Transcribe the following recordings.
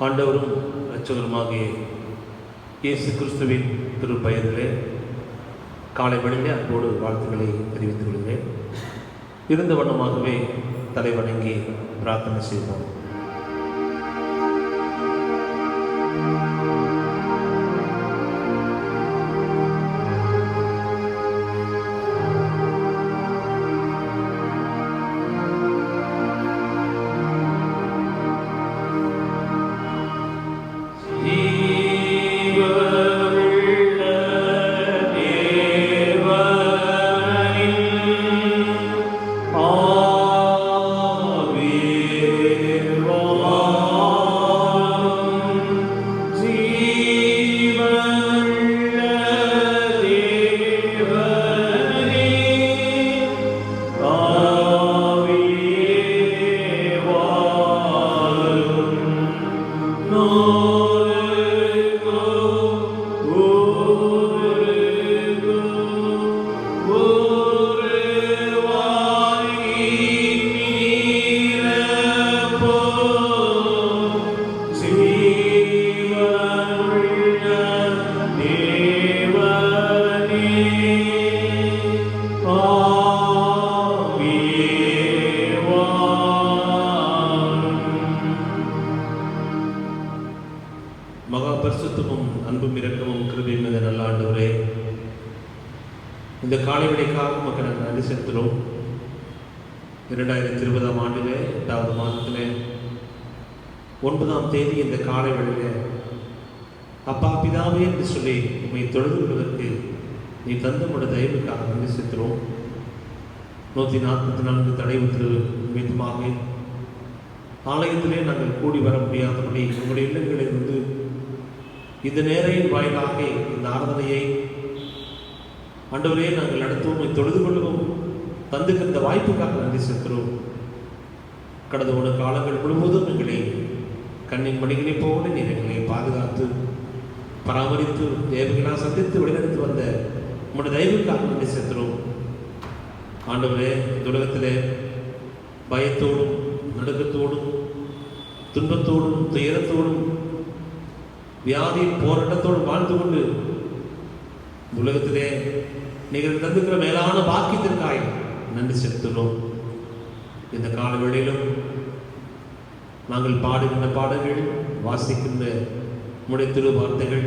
ஆண்டவரும் இரட்சகருமாகிய இயேசு கிறிஸ்துவின் திருப்பெயரிலே காலை வேளையிலே அன்போடு வாழ்த்துக்களை தெரிவித்துக் கொள்கிறேன். இருந்த வண்ணமாகவே தலை வணங்கி பிரார்த்தனை செய்வோம். பரிசுத்தமும் அன்பும் இரக்கமும் கிருபையும் மிக நல்ல ஆண்டவரே, இந்த காலை விடைக்காக மக்கள் நாங்கள் நன்றி செலுத்துகிறோம். 2020 ஆண்டிலே 8வது மாதத்திலே 9ஆம் தேதி இந்த காலை வேளையிலே அப்பா பிதாவே என்று சொல்லி உண்மை தொழுது கொள்வதற்கு நீ தந்தமுடைய தயவுக்காக நன்றி செலுத்துகிறோம். 144 தடை உத்தரவு நிமித்தமாக ஆலயத்திலே நாங்கள் கூடி வர முடியாதபடி உங்களுடைய இல்லங்களிலிருந்து இந்த நேரையின் வாயிலாக இந்த ஆராதனையை ஆண்டவரே நாங்கள் நடத்துவோம், தொழுது கொள்வோம் தந்துக்கு இந்த வாய்ப்புக்காக நன்றி செலுத்துகிறோம். கடந்த ஒரு காலங்கள் முழுவதும் எங்களை கண்ணின் மணிகளை போல நீர் எங்களை பாதுகாத்து பராமரித்து தேவைகளாக சந்தித்து வழிநடத்தி வந்த உங்களுடைய தயவுக்காக நன்றி செலுத்துகிறோம். ஆண்டவரே, இந்த உலகத்திலே பயத்தோடும் நடுக்கத்தோடும் துன்பத்தோடும் துயரத்தோடும் வியாதியின் போராட்டத்தோடு வாழ்ந்து கொண்டு உலகத்திலே நீங்கள் தந்துக்கிற மேலான பாக்கியத்திற்காய் நன்றி செலுத்துகிறோம். இந்த கால வேளையிலும் நாங்கள் பாடுகின்ற பாடல்கள், வாசிக்கின்ற உம்முடைய திரு வார்த்தைகள்,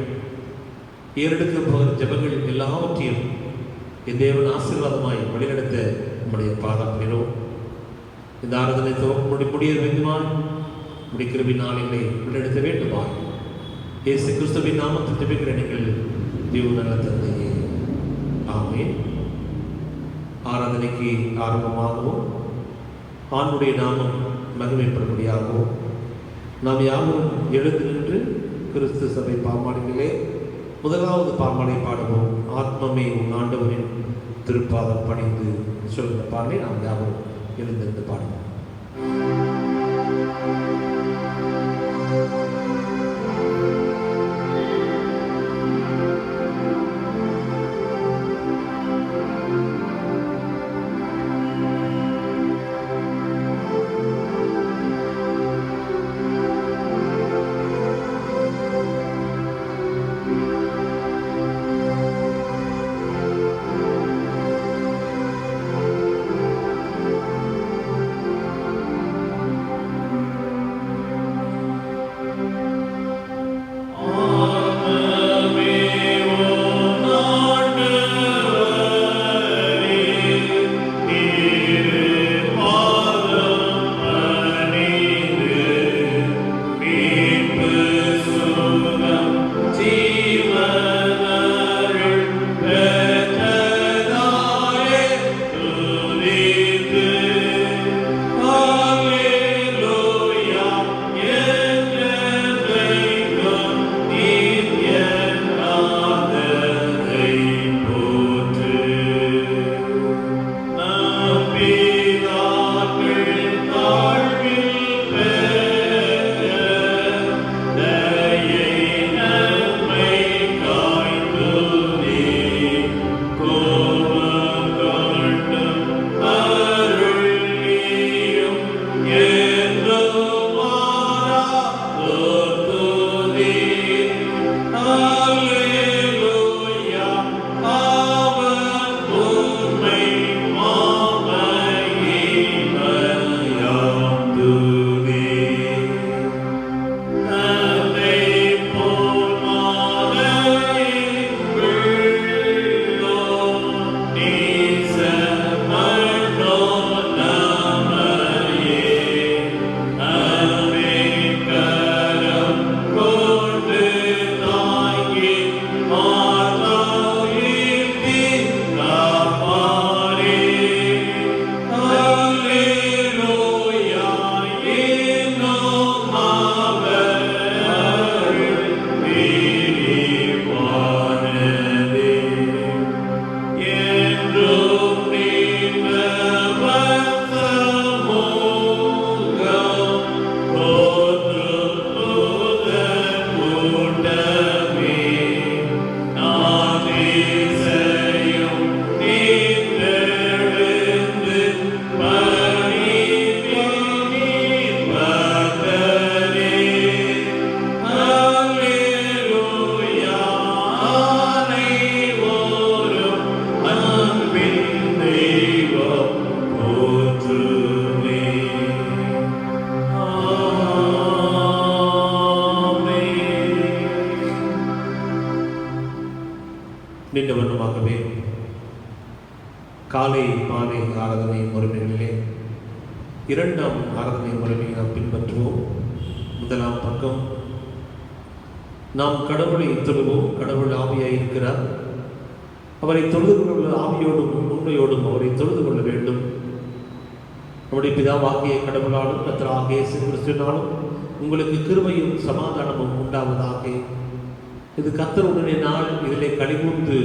ஏறெடுக்க போகிற ஜெபங்கள் எல்லாவற்றையும் என் தேவன் ஆசீர்வாதமாய் வழிநடத்த உம்முடைய பாதப்படுகிறோம். இந்த ஆராதனை முடிய வேண்டுமாய் முடிக்கிறவினால் எங்களை வழிநடத்த வேண்டுமா இயேசு கிறிஸ்துவின் நாமத்தில் ஜெபிக்கிற நீங்கள் தேவ நல்ல தந்தையே, ஆமென். ஆராதனைக்கு ஆரம்பமாகவும் ஆண்டுடைய நாமம் மகிமைப்படும்படியாகவும் நாம் யாரும் எழுந்து நின்று கிறிஸ்து சபை பாமாலைகளே முதலாவது பாமாலை பாடுவோம். ஆத்மமே உன் ஆண்டவரின் திருப்பாதம் பணிந்து சொல்கிற பாடலை நாம் யாரும் எழுந்திருந்து பாடுவோம். நின்ற வண்ணமாகவே காலை மாலை ஆராதனை முறைமைகளிலே இரண்டாம் ஆராதனை முறைமையை நாம் பின்பற்றுவோம். முதலாம் பக்கம், நாம் கடவுளை தொழுவோம். கடவுள் ஆவியாய் இருக்கிறார். அவரை தொழுது கொள்ள ஆவியோடும் உண்மையோடும் அவரை தொழுது கொள்ள வேண்டும். நம்முடைய பிதாவாகிய கடவுளாலும் கர்த்தராகிய இயேசு கிறிஸ்துவினாலும் உங்களுக்கு கிருபையும் சமாதானமும் உண்டாவதாக. இது கர்த்தருடைய நாள். இதிலே களிகூர்ந்து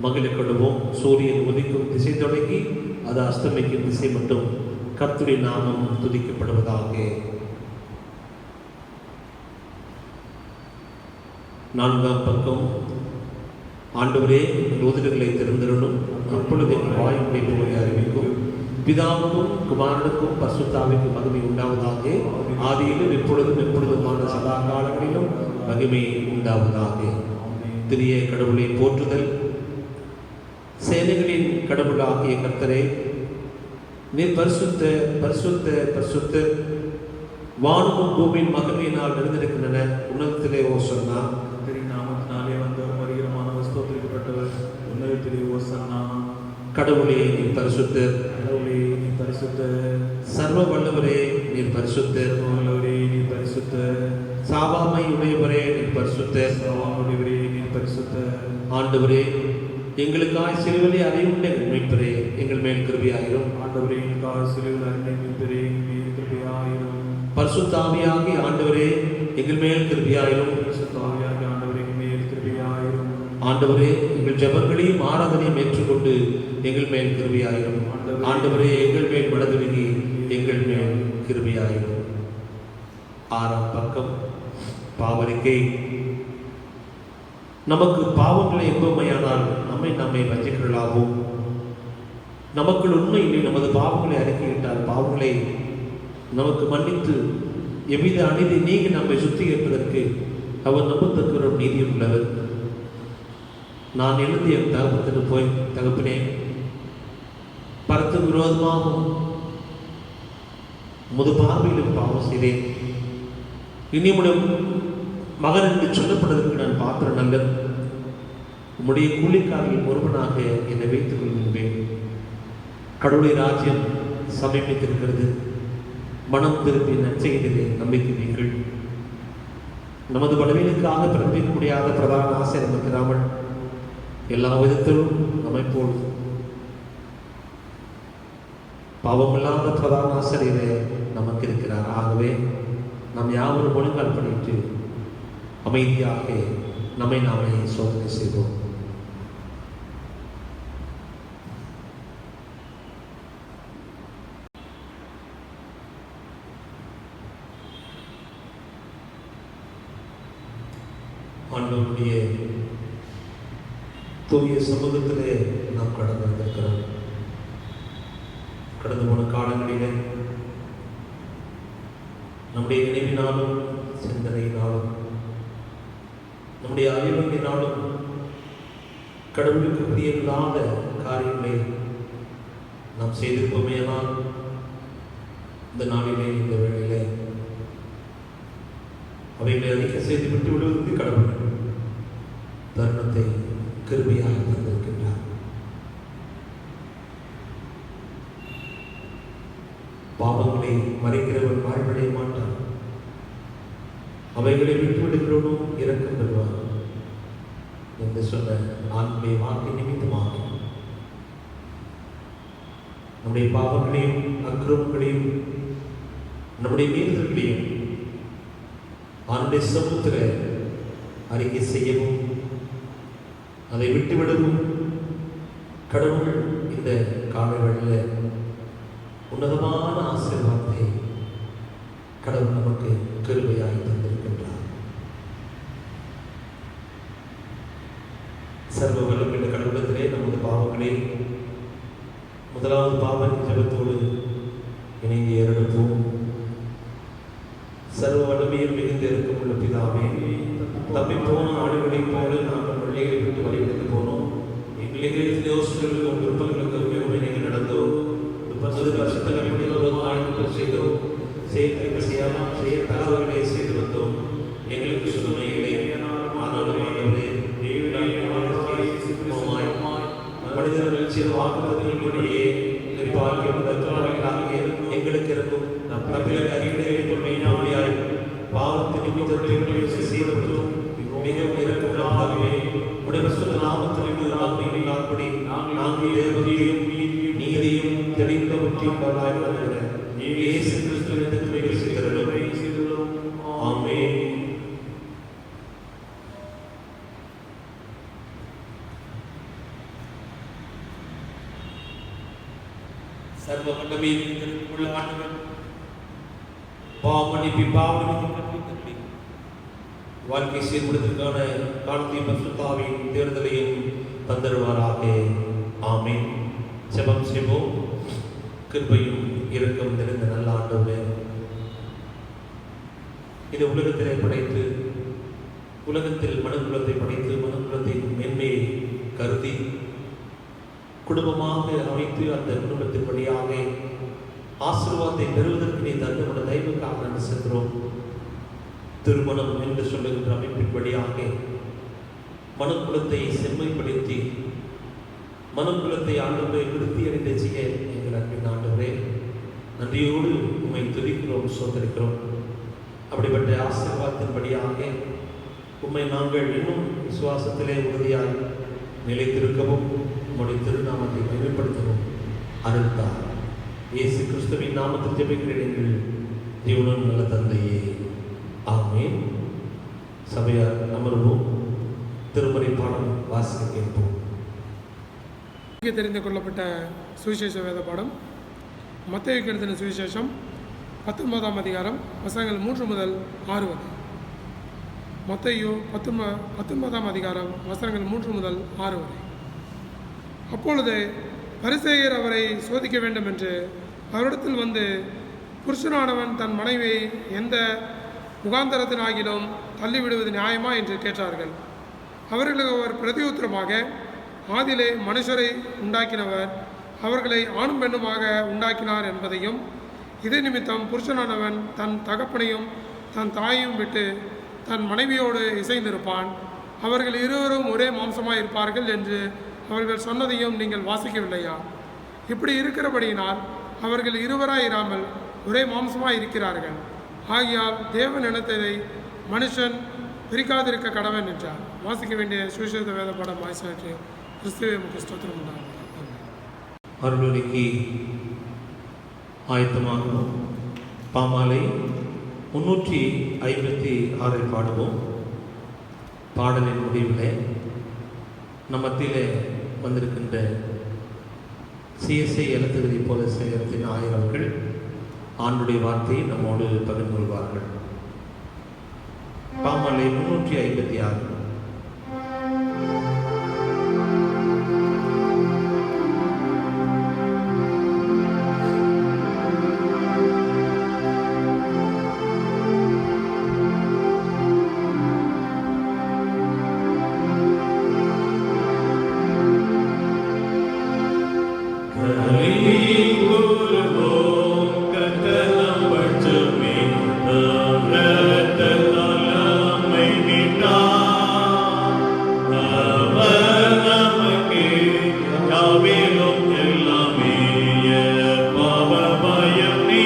மகிழப்படுவோம். சூரியன் உதிக்கும் திசை தொடங்கி அது அஸ்தமிக்கும் திசை மட்டும் கர்த்தருடைய நாமம் துதிக்கப்படுவதாக. நான்காம் பக்கம், ஆண்டவரே ரோதனைகளை திறந்திரணும், அப்பொழுது வாயுடைய புகழை அறிவிக்கும். பிதாவுக்கும் குமாரனுக்கும் பரிசுத்தாவிக்கும் மகிமை உண்டாவதாக. ஆதியிலும் எப்பொழுதுமான சதா காலங்களிலும் மகிமை உண்டாவதாக. திரிய கடவுளை போற்றுதல். சேனைகளின் கடவுளாகிய கர்த்தரே, நீர் பரிசுத்த பரிசுத்த பரிசுத்த, வானமும் பூமியின் மகிமையினால் நிறைந்திருக்கின்றன. உன்னதத்திலே ஓசன்னா. நாமத்தினாலே வந்தவர் வருகிறமான ஸ்தோத்திரிக்கப்பட்டவர். உன்னதத்திலே ஓசன்னா. கடவுளே நீர் பரிசுத்தர். கடவுளே நீர் பரிசுத்தர். சர்வ வல்லவரே நீர் பரிசுத்தர். வல்லவரே நீர் பரிசுத்தர். சாவாமை உடையவரே நீர் பரிசுத்தர். சாவாமுடையவரே நீர் பரிசுத்தர். ஆண்டவரே, எங்களுக்காய் சிலுவையை அறையுண்ட மீட்பரே, எங்கள் மேல் கிருபையாயிரும். ஆண்டவரே, எங்களுக்காக சிலுவையில் அறைந்த மீட்பரே, எங்கள் மேல் கிருபையாயிரும். பரிசுத்த ஆவியாகிய ஆண்டவரே, எங்கள் மேல் கிருபையாயிரும். பரிசுத்த ஆவியாகிய ஆண்டவரே, எங்கள் மேல் கிருபையாயிரும். ஆண்டவரே, எங்கள் ஜெபங்களையும் ஆராதனையும் ஏற்றுக்கொண்டு எங்கள் மேல் கிருபையாயிரும். ஆண்டவரே, எங்கள் மேல் மனதுருகி எங்கள் மேல் கிருபையாயிரும். ஆறாம் பக்கம், பாவரிக்கை. நமக்கு பாவங்களை என்பமையானால் நம்மை வஞ்சிக்கலாகும். நமக்குள் உண்மையிலே நமது பாவங்களை அறிக்கையிட்டால் பாவங்களை நமக்கு மன்னித்து எவ்வித அநீதி நீங்கி நம்மை சுத்திகரிப்பதற்கு அவர் நம்பத்தக்க ஒரு நீதி உள்ளவர். நான் எழுதி என் தகப்பத்திற்கு போய், தகப்பனே, பரத்து விரோதமாகவும் முது பார்வையிலும் பாவம் செய்தேன். இனிமுடன் மகன் என்று சொல்லப்படுவதற்கு நான் பாத்திரம் நல்லது. உம்முடைய கூலிக்காரில் ஒருவனாக என்னை வைத்துக் கொள்கின்றேன். கடவுளுடைய ராஜ்யம் சமீபித்திருக்கிறது. மனம் திரும்பி நற்செய்திலே நம்பிக்கை நீங்கள். நமது பலவீனுக்காக பிறப்பிக்க முடியாத பிரதான ஆசிரியர் இருக்கிறாமல் எல்லா விதத்திலும் நம்மை போல் பாவமில்லாத பிரதான ஆசிரியரே நமக்கு இருக்கிறார். ஆகவே நாம் யாவரும் ஒழுங்கால் பண்ணிட்டு அமைதியாக நம்மை நாமே சோதனை செய்வோம். ஆண்டவருடைய தூய சமூகத்திலே நாம் கடந்து வந்திருக்கிறோம். கடந்து போன காலங்களிலே நம்முடைய நினைவினாலும் சிந்தனையினாலும் நம்முடைய அறிவினாலும் கடவுளுக்கு பிரியமில்லாத காரியங்களை நாம் செய்திருப்போமேனால் இந்த நாளிலே, இந்த வேளையிலே அவைகளை அறிக்கை செய்து விட்டு விடுவதற்கு கடவுள் தருணத்தை கிருபையாக தந்திருக்கின்றார். பாவங்களை மறைக்கிறவன் வாழ்வடைய மாட்டான். அவைகளை விட்டுவிடுகிறவனோ இரக்கம் பெறுவான் என்று சொன்ன ஆண்மை வாக்கு நிமித்தமாக நம்முடைய பாவங்களையும் அக்கிரமங்களையும் நம்முடைய மீறுதல்களையும் ஆண்டுடைய சமூகத்தில் அறிக்கை செய்யவும் அதை விட்டுவிடவும் கடவுள் இந்த காலவெளியில் உன்னதமான ஆசீர்வாதத்தை கடவுள் நமக்கு கிருபையாய் தந்திருக்கின்றார். சர்வ வல்லமையுள்ள கடவுளத்திலே நமது பாவங்களை முதலாவது பாவ ஜெபத்தோடு இணைந்து ஏறெடுப்போம். சர்வ வல்லமையில் மிகுந்த இருக்கமுள்ள பிதாவே, தப்பி போன ஆடுகளைப் போல நாங்கள் பிள்ளைகளை விட்டு வழிவிட்டு போனோம். எங்களுக்கு யோசனைகளுக்கும் விருப்பங்களுக்கும் நீங்கள் நடந்தோம். செய்தோம், செய்ய தகவல்களை செய்து வந்தோம். எங்களுக்கு சுமைகளை மனிதர்கள் செய்த வாக்குறுதிகளின்படியே எங்களுக்கு இருக்கும் பாவத்தின் நிமித்தத்தை செய்தவர்களும் மிகவும் இறக்கமாகவே உடைய நாமத்திற்கு நாற்படி நாங்கள் தேவதையும் நீதியும் தெளிந்த முற்றியுள்ளவர்களாய் வருகிற இயேசு கிறிஸ்துவின் செய்தவர்களும் ஆமென். சர்வ வல்லமையில் உள்ள ஆண்டவர் பாவமன்னிப்பு பாவமன்னிப்பு வாழ்க்கை சீர்படுவதற்கான காலத்தையும் பரிசுத்தாவின் தேர்தலையும் தந்தருவாராக. ஆமென். ஜெபம் செய்வோம். கிருபையும் இரக்கம் நிறைந்த நல்ல ஆண்டவரே, இந்த உலகத்திலே படைத்து உலகத்தில் மனுக்குலத்தை படைத்து மனுக்குலத்தின் மேன்மையை கருதி குடும்பமாக அமைத்து அந்த குடும்பத்தின் வழியாக ஆசீர்வாதத்தை பெறுவதற்கு நீ தந்தோட தயவுக்காக நன்றி செல்கிறோம். திருமணம் என்று சொல்லுகின்ற அமைப்பின் வழியாக மனுக்குலத்தை செம்மைப்படுத்தி மனுக்குலத்தை ஆண்டவரை விருத்தி அடைந்த செய்ய எங்கள் அன்பின் ஆண்டவரே நன்றியோடு உம்மை துதிக்கிறோம், சோதரிக்கிறோம். அப்படிப்பட்ட ஆசீர்வாதத்தின் வழியாக உம்மை நாங்கள் இன்னும் விசுவாசத்திலே உறுதியாய் நிலைத்திருக்கவும் உம்முடைய திருநாமத்தை மேம்படுத்தவும் அருள்தார். இயேசு கிறிஸ்துவின் நாமத்தில் ஜெபிக்கிறேன் எங்கள் ஜீவனும் நல்ல தந்தையே, ஆமென். சபையார் அமர்வோம். திருமறை பாடம் வாசிக்க கேட்போம். தெரிந்து கொள்ளப்பட்ட சுவிசேஷ வேத பாடம் மத்தேயுக்கு எழுதின சுவிசேஷம் 19ஆம் அதிகாரம் வசனங்கள் 3 முதல் 6 வரை. மத்தேயு 19ஆம் அதிகாரம் வசனங்கள் 3 முதல் 6 வரை. அப்பொழுது பரிசேயர் அவரை சோதிக்க வேண்டும் என்று அவரிடத்தில் வந்து, புருஷனானவன் தன் மனைவியை எந்த முகாந்தரத்தினாகிலும் தள்ளிவிடுவது நியாயமா என்று கேட்டார்கள். அவர்களுக்கு அவர் பிரதியுத்தரமாக, ஆதியிலே மனுஷரை உண்டாக்கினவர் அவர்களை ஆணும் பெண்ணுமாக உண்டாக்கினார் என்பதையும், இதே நிமித்தம் புருஷனானவன் தன் தகப்பனையும் தன் தாயையும் விட்டு தன் மனைவியோடு இசைந்திருப்பான், அவர்கள் இருவரும் ஒரே மாம்சமாக இருப்பார்கள் என்று அவர்கள் சொன்னதையும் நீங்கள் வாசிக்கவில்லையா? இப்படி இருக்கிறபடியினால் அவர்கள் இருவராயிராமல் ஒரே மாம்சமாக இருக்கிறார்கள். ஆகியால் தேவன் நினைத்ததை மனுஷன் பிரிக்காதிருக்க கடவன் என்றார். வாசிக்க வேண்டிய சுவிசேஷ வேத பாடம் வாய்சாற்று கிறிஸ்துவே உமக்கு ஸ்தோத்திரம் உண்டாகும். அருளுரைக்கு ஆயத்தமாகவும் பாமாலை 356 பாடுவோம். பாடலின் முடிவில் நம் மத்தியிலே வந்திருக்கின்ற சிஎஸ்ஐ எழுத்துவதை போல சேகரத்தின் ஆயிரவர்கள் ஆண்டுடைய வார்த்தையை நம்மோடு பகிர்ந்து கொள்வார்கள். பாமாலை 356. எல்லாமே பாவ பயம் நீ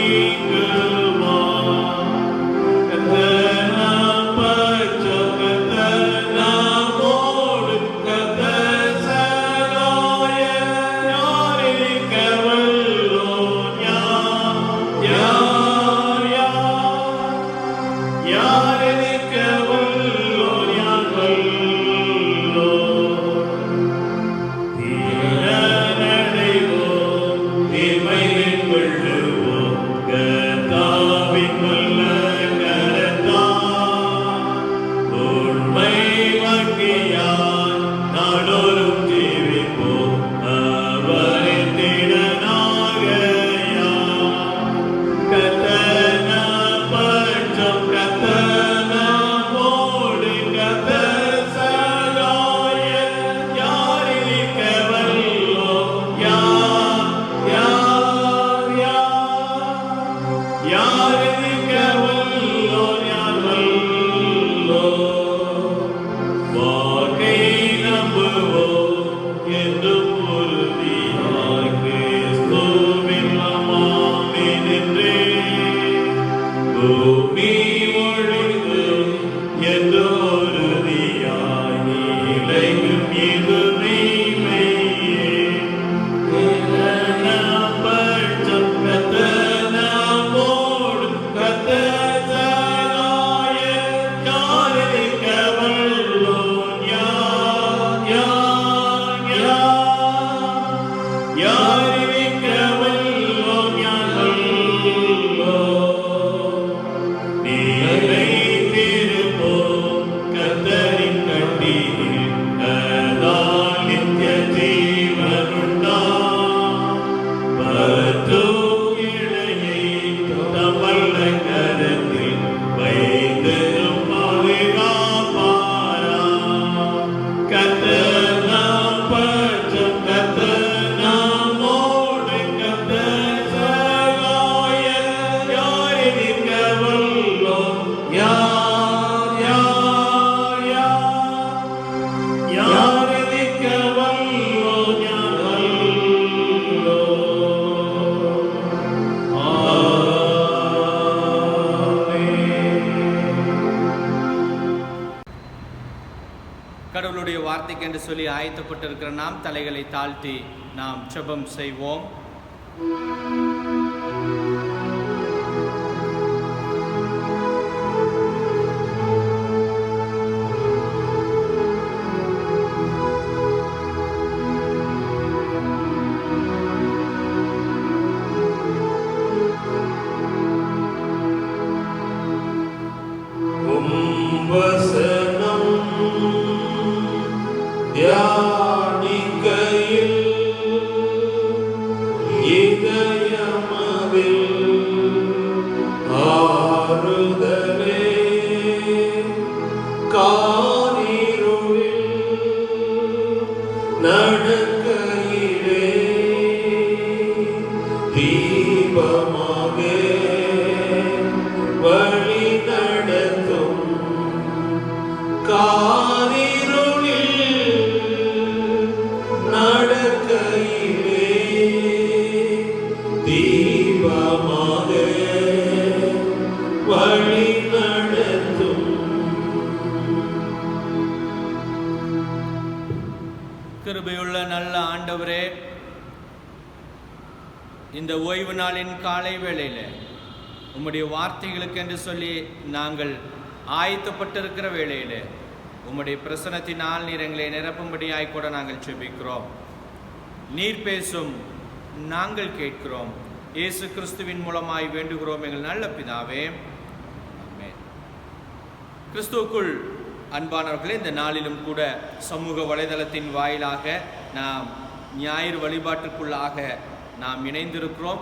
கடவுளுடைய வார்த்தைக்கு என்று சொல்லி ஆயத்தப்பட்டிருக்கிற நாம் தலைகளை தாழ்த்தி நாம் ஜெபம் செய்வோம். கிருபையுள்ள நல்ல ஆண்டவரே, இந்த ஓய்வு நாளின் காலை வேளையில் உம்முடைய வார்த்தைகளுக்கு என்று சொல்லி நாங்கள் ஆயத்தப்பட்டிருக்கிற வேளையில் உம்முடைய பிரசனத்தினால் நீர் எங்களை நிரப்பும்படியாய் கூட நாங்கள் ஜெபிக்கிறோம். நீர் பேசும், நாங்கள் கேட்கிறோம். இயேசு கிறிஸ்துவின் மூலமாய் வேண்டுகிறோம் எங்கள் நல்ல பிதாவே, ஆமென். கிறிஸ்துவுக்குள் அன்பானவர்களே, இந்த நாளிலும் கூட சமூக வலைதளத்தின் வாயிலாக நாம் ஞாயிறு வழிபாட்டுக்குள்ளாக நாம் இணைந்திருக்கிறோம்.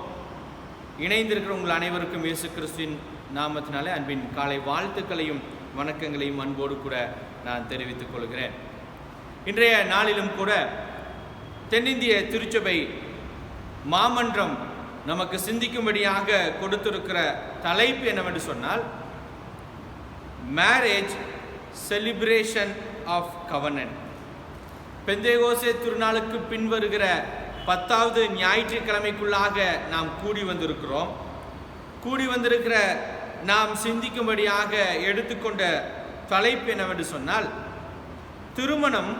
இணைந்திருக்கிற உங்கள் அனைவருக்கும் இயேசு கிறிஸ்துவின் நாமத்தினாலே அன்பின் காலை வாழ்த்துக்களையும் வணக்கங்களையும் அன்போடு கூட நான் தெரிவித்துக் கொள்கிறேன். இன்றைய நாளிலும் கூட தென்னிந்திய திருச்சபை மாமன்றம் நமக்கு சிந்திக்கும்படியாக கொடுத்திருக்கிற தலைப்பு என்னவென்று சொன்னால், மேரேஜ் செலிப்ரேஷன் ஆஃப் கவர்னன்ட். பெந்தேகோஸ்தே திருநாளுக்கு பின்வருகிற 10வது ஞாயிற்றுக்கிழமைக்குள்ளாக நாம் கூடி வந்திருக்கிறோம். கூடி வந்திருக்கிற நாம் சிந்திக்கும்படியாக எடுத்துக்கொண்ட தலைப்பு என்னவென்று சொன்னால், திருமணம்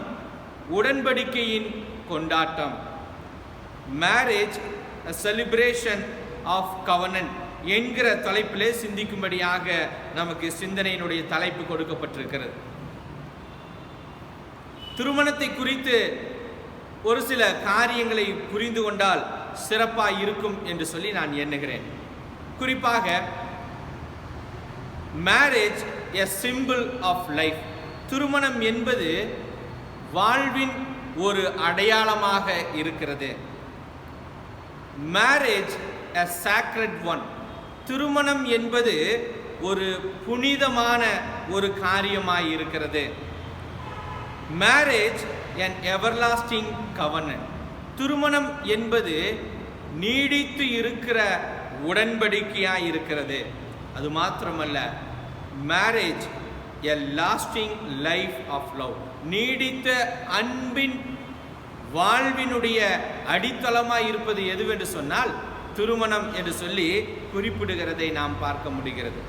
உடன்படிக்கையின் கொண்டாட்டம். மேரேஜ் செலிப்ரேஷன் ஆஃப் கவர்னன்ட் என்கிற தலைப்பிலே சிந்திக்கும்படியாக நமக்கு சிந்தனையினுடைய தலைப்பு கொடுக்கப்பட்டிருக்கிறது. திருமணத்தை குறித்து ஒரு சில காரியங்களை புரிந்து கொண்டால் சிறப்பாக இருக்கும் என்று சொல்லி நான் எண்ணுகிறேன். குறிப்பாக marriage a symbol of life. திருமணம் என்பது வாழ்வின் ஒரு அடையாளமாக இருக்கிறது. Marriage a sacred one. திருமணம் என்பது ஒரு புனிதமான ஒரு காரியமாய் இருக்கிறது. Marriage an everlasting covenant. திருமணம் என்பது நீடித்து இருக்கிற உடன்படிக்கையாய் இருக்கிறது. அது மாத்திரமல்ல, marriage a lasting life of love. நீடித்த அன்பின் வாழ்வினுடைய அடித்தளமாய் இருப்பது எதுவென்று சொன்னால் திருமணம் என்று சொல்லி குறிப்பிடுகிறதை நாம் பார்க்க முடிகிறது.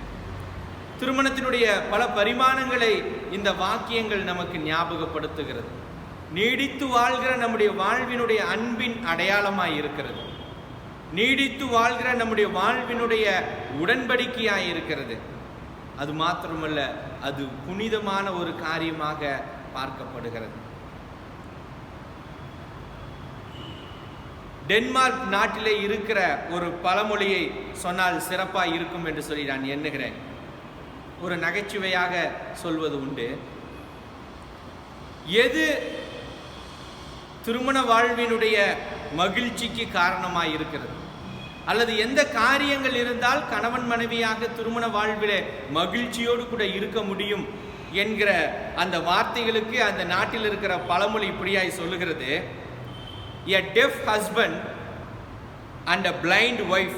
திருமணத்தினுடைய பல பரிமாணங்களை இந்த வாக்கியங்கள் நமக்கு ஞாபகப்படுத்துகிறது. நீடித்து வாழ்கிற நம்முடைய வாழ்வினுடைய அன்பின் அடையாளமாய் இருக்கிறது. நீடித்து வாழ்கிற நம்முடைய வாழ்வினுடைய உடன்படிக்கையாய் இருக்கிறது. அது மாத்திரமல்ல, அது புனிதமான ஒரு காரியமாக பார்க்கப்படுகிறது. டென்மார்க் நாட்டிலே இருக்கிற ஒரு பழமொழியை சொன்னால் சிறப்பாக இருக்கும் என்று சொல்லி நான் எண்ணுகிறேன். ஒரு நகைச்சுவையாக சொல்வது உண்டு. எது திருமண வாழ்வினுடைய மகிழ்ச்சிக்கு காரணமாக இருக்கிறது, அல்லது எந்த காரியங்கள் இருந்தால் கணவன் மனைவியாக திருமண வாழ்விலே மகிழ்ச்சியோடு கூட இருக்க முடியும் என்கிற அந்த வார்த்தைகளுக்கு அந்த நாட்டில் இருக்கிற பழமொழி இப்படியாய் சொல்லுகிறது: A deaf husband and a blind wife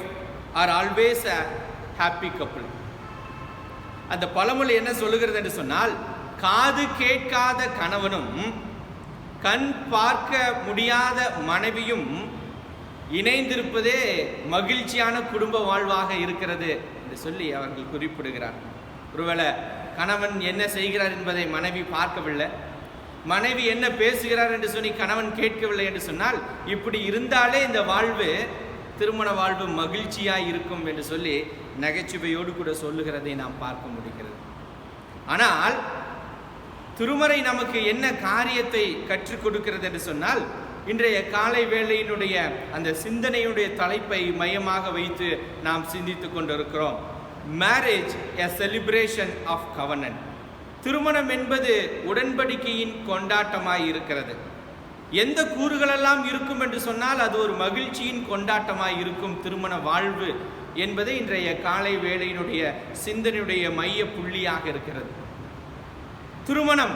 are always a happy couple. அந்த பழமொழி என்ன சொல்லுகிறது என்று சொன்னால், காது கேட்காத கணவனும் கண் பார்க்க முடியாத மனைவியும் இணைந்திருப்பதே மகிழ்ச்சியான குடும்ப வாழ்வாக இருக்கிறது என்று சொல்லி அவர்கள் குறிப்பிடுகிறார். ஒருவேளை கணவன் என்ன செய்கிறார் என்பதை மனைவி பார்க்கவில்லை, மனைவி என்ன பேசுகிறார் என்று சொல்லி கணவன் கேட்கவில்லை என்று சொன்னால், இப்படி இருந்தாலே இந்த வாழ்வு திருமண வாழ்வு மகிழ்ச்சியாக இருக்கும் என்று சொல்லி நகைச்சுவையோடு கூட சொல்லுகிறதை நாம் பார்க்க முடிகிறது. ஆனால் திருமறை நமக்கு என்ன காரியத்தை கற்றுக் கொடுக்கிறது என்று சொன்னால், இன்றைய காலை வேளையினுடைய அந்த சிந்தனையுடைய தலைப்பை மையமாக வைத்து நாம் சிந்தித்து கொண்டிருக்கிறோம். Marriage a celebration of covenant. திருமணம் என்பது உடன்படிக்கையின் கொண்டாட்டமாய் இருக்கிறது. எந்த கூறுகளெல்லாம் இருக்கும் என்று சொன்னால் அது ஒரு மகிழ்ச்சியின் கொண்டாட்டமாய் இருக்கும் திருமண வாழ்வு என்பதை இன்றைய காலை வேளையினுடைய சிந்தனையுடைய மைய புள்ளியாக இருக்கிறது. திருமணம்,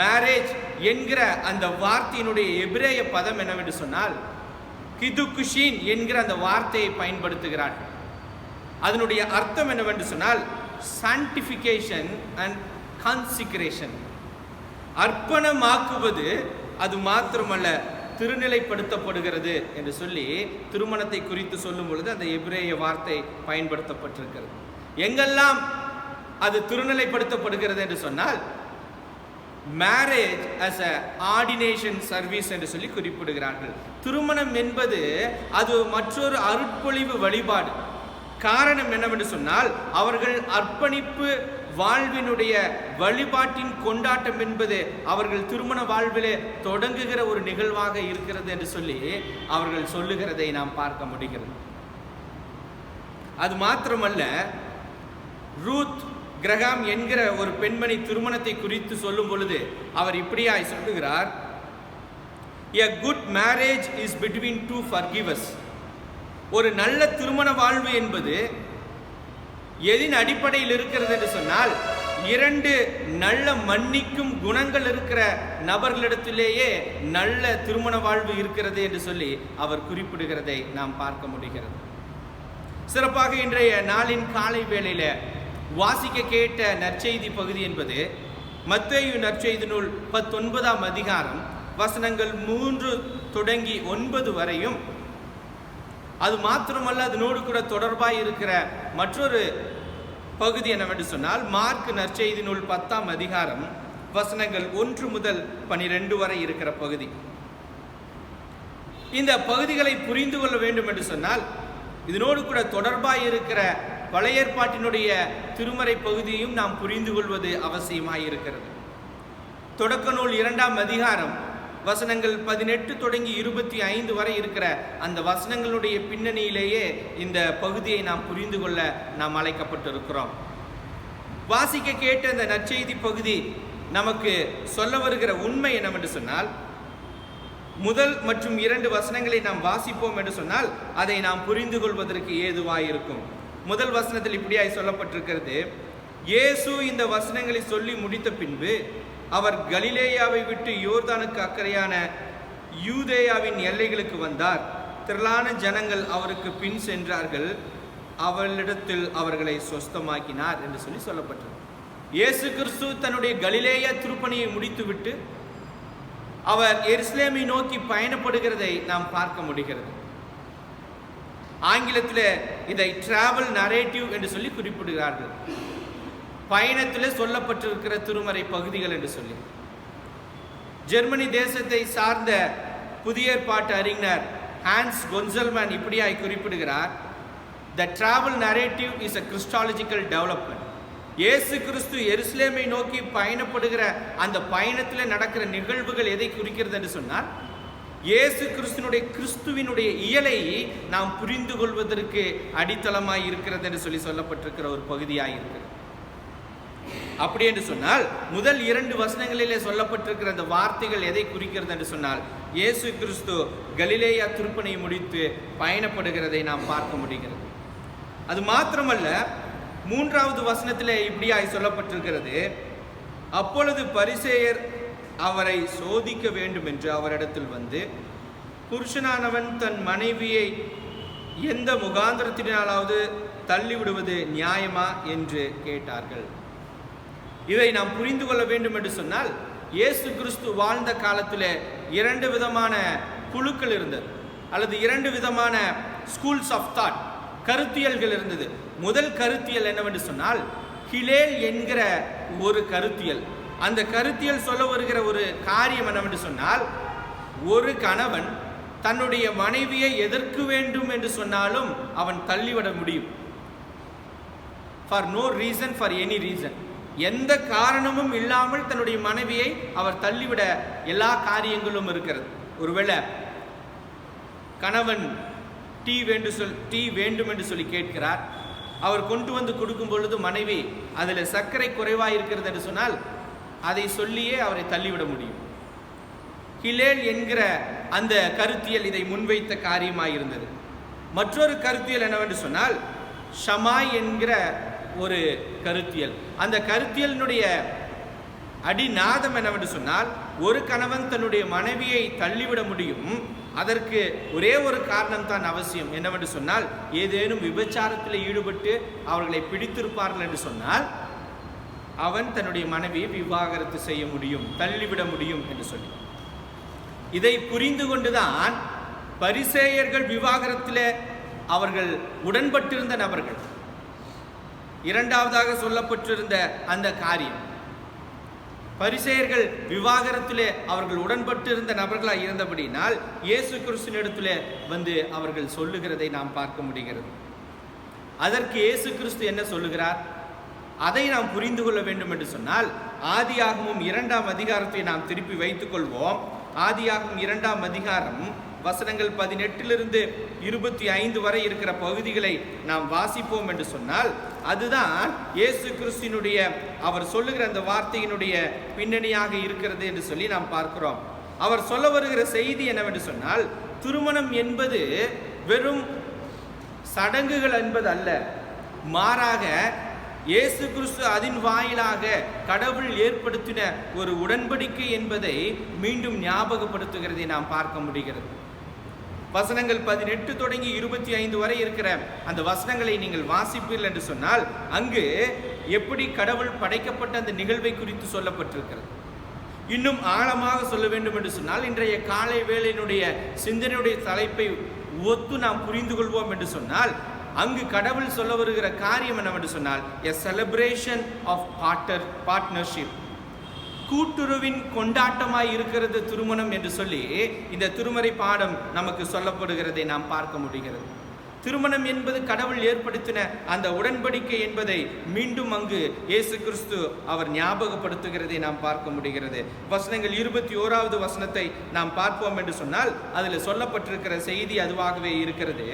மேரேஜ் என்கிற அந்த வார்த்தையினுடைய எபிரேய பதம் என்னவென்று சொன்னால் கிதுக்குஷின் என்கிற அந்த வார்த்தையை பயன்படுத்துகிறார். அதனுடைய அர்த்தம் என்னவென்று சொன்னால் சான்டிஃபிகேஷன் அண்ட் கான்சிக்ரேஷன். அர்ப்பணமாக்குவது, அது மாத்திரமல்ல திருநிலைப்படுத்தப்படுகிறது என்று சொல்லி திருமணத்தை குறித்து சொல்லும் பொழுது அந்த எபிரேய வார்த்தை பயன்படுத்தப்பட்டிருக்கிறது. எங்கெல்லாம் அது திருநிலைப்படுத்தப்படுகிறது என்று சொன்னால் marriage as a ordination service என்று சொல்லி குறிப்பிடுகிறார்கள். திருமணம் என்பது அது மற்றொரு அருட்பொழிவு வழிபாடு. காரணம் என்னவென்று சொன்னால் அவர்கள் அர்ப்பணிப்பு வாழ்வினுடைய வழிபாட்டின் கொண்டாட்டம் என்பது அவர்கள் திருமண வாழ்விலே தொடங்குகிற ஒரு நிகழ்வாக இருக்கிறது என்று சொல்லி அவர்கள் சொல்லுகிறதை நாம் பார்க்க முடிகிறது. அது மாத்திரமல்ல, ரூத் கிரகாம் என்கிற ஒரு பெண்மணி திருமணத்தை குறித்து சொல்லும் பொழுது அவர் இப்படியாய் சொல்லுகிறார்: A good marriage is between two forgivers. ஒரு நல்ல திருமண வாழ்வு என்பது எதின் அடிப்படையில் இருக்கிறது என்று சொன்னால் இரண்டு நல்ல மன்னிக்கும் குணங்கள் இருக்கிற நபர்களிடத்திலேயே நல்ல திருமண வாழ்வு இருக்கிறது என்று சொல்லி அவர் குறிப்பிடுகிறதை நாம் பார்க்க முடிகிறது. சிறப்பாக இன்றைய நாளின் காலை வேளையில வாசிக்க கேட்ட நற்செய்தி பகுதி என்பது மத்தேயு நற்செய்தி நூல் 19ஆம் அதிகாரம் வசனங்கள் 3 தொடங்கி 9 வரையும், அது மாத்திரமல்ல அதனோடு கூட தொடர்பாக இருக்கிற மற்றொரு பகுதி என்னவென்று சொன்னால் மார்க் நற்செய்தி நூல் 10ஆம் அதிகாரம் வசனங்கள் 1 முதல் 12 வரை இருக்கிற பகுதி. இந்த பகுதிகளை புரிந்து கொள்ள வேண்டும் என்று சொன்னால் இதனோடு கூட தொடர்பாக இருக்கிற பழைய ஏற்பாட்டினுடைய திருமறை பகுதியையும் நாம் புரிந்து கொள்வது அவசியமாக இருக்கிறது. தொடக்க நூல் 2ஆம் அதிகாரம் வசனங்கள் 18 தொடங்கி 25 வரை இருக்கிற அந்த வசனங்களுடைய பின்னணியிலேயே இந்த பகுதியை நாம் புரிந்து கொள்ள நாம் அழைக்கப்பட்டிருக்கிறோம். வாசிக்க கேட்ட அந்த நற்செய்தி பகுதி நமக்கு சொல்ல வருகிற உண்மை என்னவென்று சொன்னால், முதல் மற்றும் 2 வசனங்களை நாம் வாசிப்போம் என்று சொன்னால் அதை நாம் புரிந்து கொள்வதற்கு ஏதுவாயிருக்கும். முதல் வசனத்தில் இப்படியாய் சொல்லப்பட்டிருக்கிறது: இயேசு இந்த வசனங்களை சொல்லி முடித்த பின்பு அவர் கலிலேயாவை விட்டு யோர்தானுக்கு அக்கறையான யூதேயாவின் எல்லைகளுக்கு வந்தார். திரளான ஜனங்கள் அவருக்கு பின் சென்றார்கள். அவளிடத்தில் அவர்களை சொஸ்தமாக்கினார் என்று சொல்லி சொல்லப்பட்டது. இயேசு கிறிஸ்து தன்னுடைய கலிலேயா திருப்பணியை முடித்துவிட்டு அவர் எருசலேமை நோக்கி பயணப்படுகிறதை நாம் பார்க்க முடிகிறது. ஆங்கிலத்தில் இதை டிராவல் நரேட்டிவ் என்று சொல்லி குறிப்பிடுகிறார்கள். பயணத்தில் சொல்லப்பட்டிருக்கிற திருமறை பகுதிகள் என்று சொல்லி. ஜெர்மனி தேசத்தை சார்ந்த புதிய ஏற்பாட்டு அறிஞர் ஹான்ஸ் கொன்சல்மேன் இப்படியாய் குறிப்பிடுகிறார்: The travel narrative is a Christological development. இயேசு கிறிஸ்து எருசலேமை நோக்கி பயணப்படுகிற அந்த பயணத்தில் நடக்கிற நிகழ்வுகள் எதை குறிக்கிறது என்று சொன்னால் இயேசு கிறிஸ்துவினுடைய இயலை நாம் புரிந்து கொள்வதற்கு அடித்தளமாய் இருக்கிறது என்று சொல்லப்பட்டிருக்கிற ஒரு பகுதியாய் இருக்கிறது. அப்படி என்று சொன்னால் முதல் 2 வசனங்களிலே சொல்லப்பட்டிருக்கிற அந்த வார்த்தைகள் எதை குறிக்கிறது என்று சொன்னால், இயேசு கிறிஸ்து கலிலேயா திருப்பணியை முடித்து பயணப்படுகிறதை நாம் பார்க்க முடிகிறது. அது மாத்திரமல்ல, 3வது வசனத்திலே இப்படியாய் சொல்லப்பட்டிருக்கிறது, அப்பொழுது பரிசேயர் அவரை சோதிக்க வேண்டும் என்று அவரிடத்தில் வந்து, புருஷனானவன் தன் மனைவியை எந்த முகாந்திரத்தினாலாவது தள்ளிவிடுவது நியாயமா என்று கேட்டார்கள். இதை நாம் புரிந்து கொள்ள வேண்டும் என்று சொன்னால், இயேசு கிறிஸ்து வாழ்ந்த காலத்தில் 2 விதமான குழுக்கள் இருந்தது, அல்லது 2 விதமான ஸ்கூல்ஸ் ஆஃப் தாட், கருத்தியல்கள் இருந்தது. முதல் கருத்தியல் என்னவென்று சொன்னால், ஹிலேல் என்கிற ஒரு கருத்தியல். அந்த கருத்தியல் சொல்ல வருகிற ஒரு காரியம் என்னவென்று சொன்னால், ஒரு கணவன் தன்னுடைய மனைவியை எதற்கு வேண்டும் என்று சொன்னாலும் அவன் தள்ளிவிட முடியும். For no reason, for any reason, எந்த காரணமும் இல்லாமல் தன்னுடைய மனைவியை அவர் தள்ளிவிட எல்லா காரியங்களும் இருக்கிறது. ஒருவேளை கணவன் டீ வேண்டும் என்று சொல்லி கேட்கிறார், அவர் கொண்டு வந்து கொடுக்கும் பொழுது மனைவி அதில் சர்க்கரை குறைவாக இருக்கிறது என்று சொன்னால் அதை சொல்லியே அவரை தள்ளிவிட முடியும். ஹிலேல் என்கிற அந்த கருத்தியல் இதை முன்வைத்த காரியமாக இருந்தது. மற்றொரு கருத்தியல் என்னவென்று சொன்னால், ஷமாய் என்கிற ஒரு கருத்தியல். அந்த கருத்தியலினுடைய அடிநாதம் என்னவென்று சொன்னால், ஒரு கணவன் தன்னுடைய மனைவியை தள்ளிவிட முடியும், அதற்கு ஒரே ஒரு காரணம் தான் அவசியம். என்னவென்று சொன்னால், ஏதேனும் விபச்சாரத்தில் ஈடுபட்டு அவர்களை பிடித்திருப்பார்கள் என்று சொன்னால் அவன் தன்னுடைய மனைவியை விவாகரத்து செய்ய முடியும், தள்ளிவிட முடியும் என்று சொல்லி, இதை புரிந்து கொண்டுதான் பரிசேயர்கள் விவாகரத்தில் அவர்கள் உடன்பட்டிருந்த நபர்கள். 2வதாக சொல்லப்பட்டிருந்த அந்த காரியம், பரிசேயர்கள் விவாகரத்திலே அவர்கள் உடன்பட்டிருந்த நபர்களாக இருந்தபடினால் இயேசு கிறிஸ்துவினிடத்திலே வந்து அவர்கள் சொல்லுகிறதை நாம் பார்க்க முடிகிறது. அதற்கு இயேசு கிறிஸ்து என்ன சொல்லுகிறார், அதை நாம் புரிந்து கொள்ள வேண்டும் என்று சொன்னால், ஆதியாகமம் 2ஆம் அதிகாரத்தை நாம் திருப்பி வைத்துக் கொள்வோம். ஆதியாகமம் 2ஆம் அதிகாரம் வசனங்கள் 18 25 வரை இருக்கிற பகுதிகளை நாம் வாசிப்போம் என்று சொன்னால், அதுதான் இயேசு கிறிஸ்துவினுடைய அவர் சொல்லுகிற அந்த வார்த்தையினுடைய பின்னணியாக இருக்கிறது என்று சொல்லி நாம் பார்க்கிறோம். அவர் சொல்ல வருகிற செய்தி என்னவென்று சொன்னால், திருமணம் என்பது வெறும் சடங்குகள் என்பது அல்ல, மாறாக இயேசு கிறிஸ்து அதன் வாயிலாக கடவுள் ஏற்படுத்தின ஒரு உடன்படிக்கை என்பதை மீண்டும் ஞாபகப்படுத்துகிறதை நாம் பார்க்க முடிகிறது. வசனங்கள் 18 தொடங்கி 25 வரை இருக்கிற அந்த வசனங்களை நீங்கள் வாசிப்பீர்கள் என்று சொன்னால், அங்கு எப்படி கடவுள் படைக்கப்பட்ட அந்த நிகழ்வை குறித்து சொல்லப்பட்டிருக்கிறது. இன்னும் ஆழமாக சொல்ல வேண்டும் என்று சொன்னால், இன்றைய காலை வேளையினுடைய சிந்தனையுடைய தலைப்பை ஒத்து நாம் புரிந்து கொள்வோம் என்று சொன்னால், அங்கு கடவுள் சொல்ல வருகிற காரியம் என்னவென்று சொன்னால், எ செலிப்ரேஷன் ஆஃப் பார்ட்னர்ஷிப், கூட்டுறவின் கொண்டாட்டமாய் இருக்கிறது திருமணம் என்று சொல்லி இந்த திருமறை பாடம் நமக்கு சொல்லப்படுகிறதை நாம் பார்க்க முடிகிறது. திருமணம் என்பது கடவுள் ஏற்படுத்தின அந்த உடன்படிக்கை என்பதை மீண்டும் அங்கு இயேசு கிறிஸ்து அவர் ஞாபகப்படுத்துகிறதை நாம் பார்க்க முடிகிறது. வசனங்கள் 21வது வசனத்தை நாம் பார்ப்போம் என்று சொன்னால், அதில் சொல்லப்பட்டிருக்கிற செய்தி அதுவாகவே இருக்கிறது.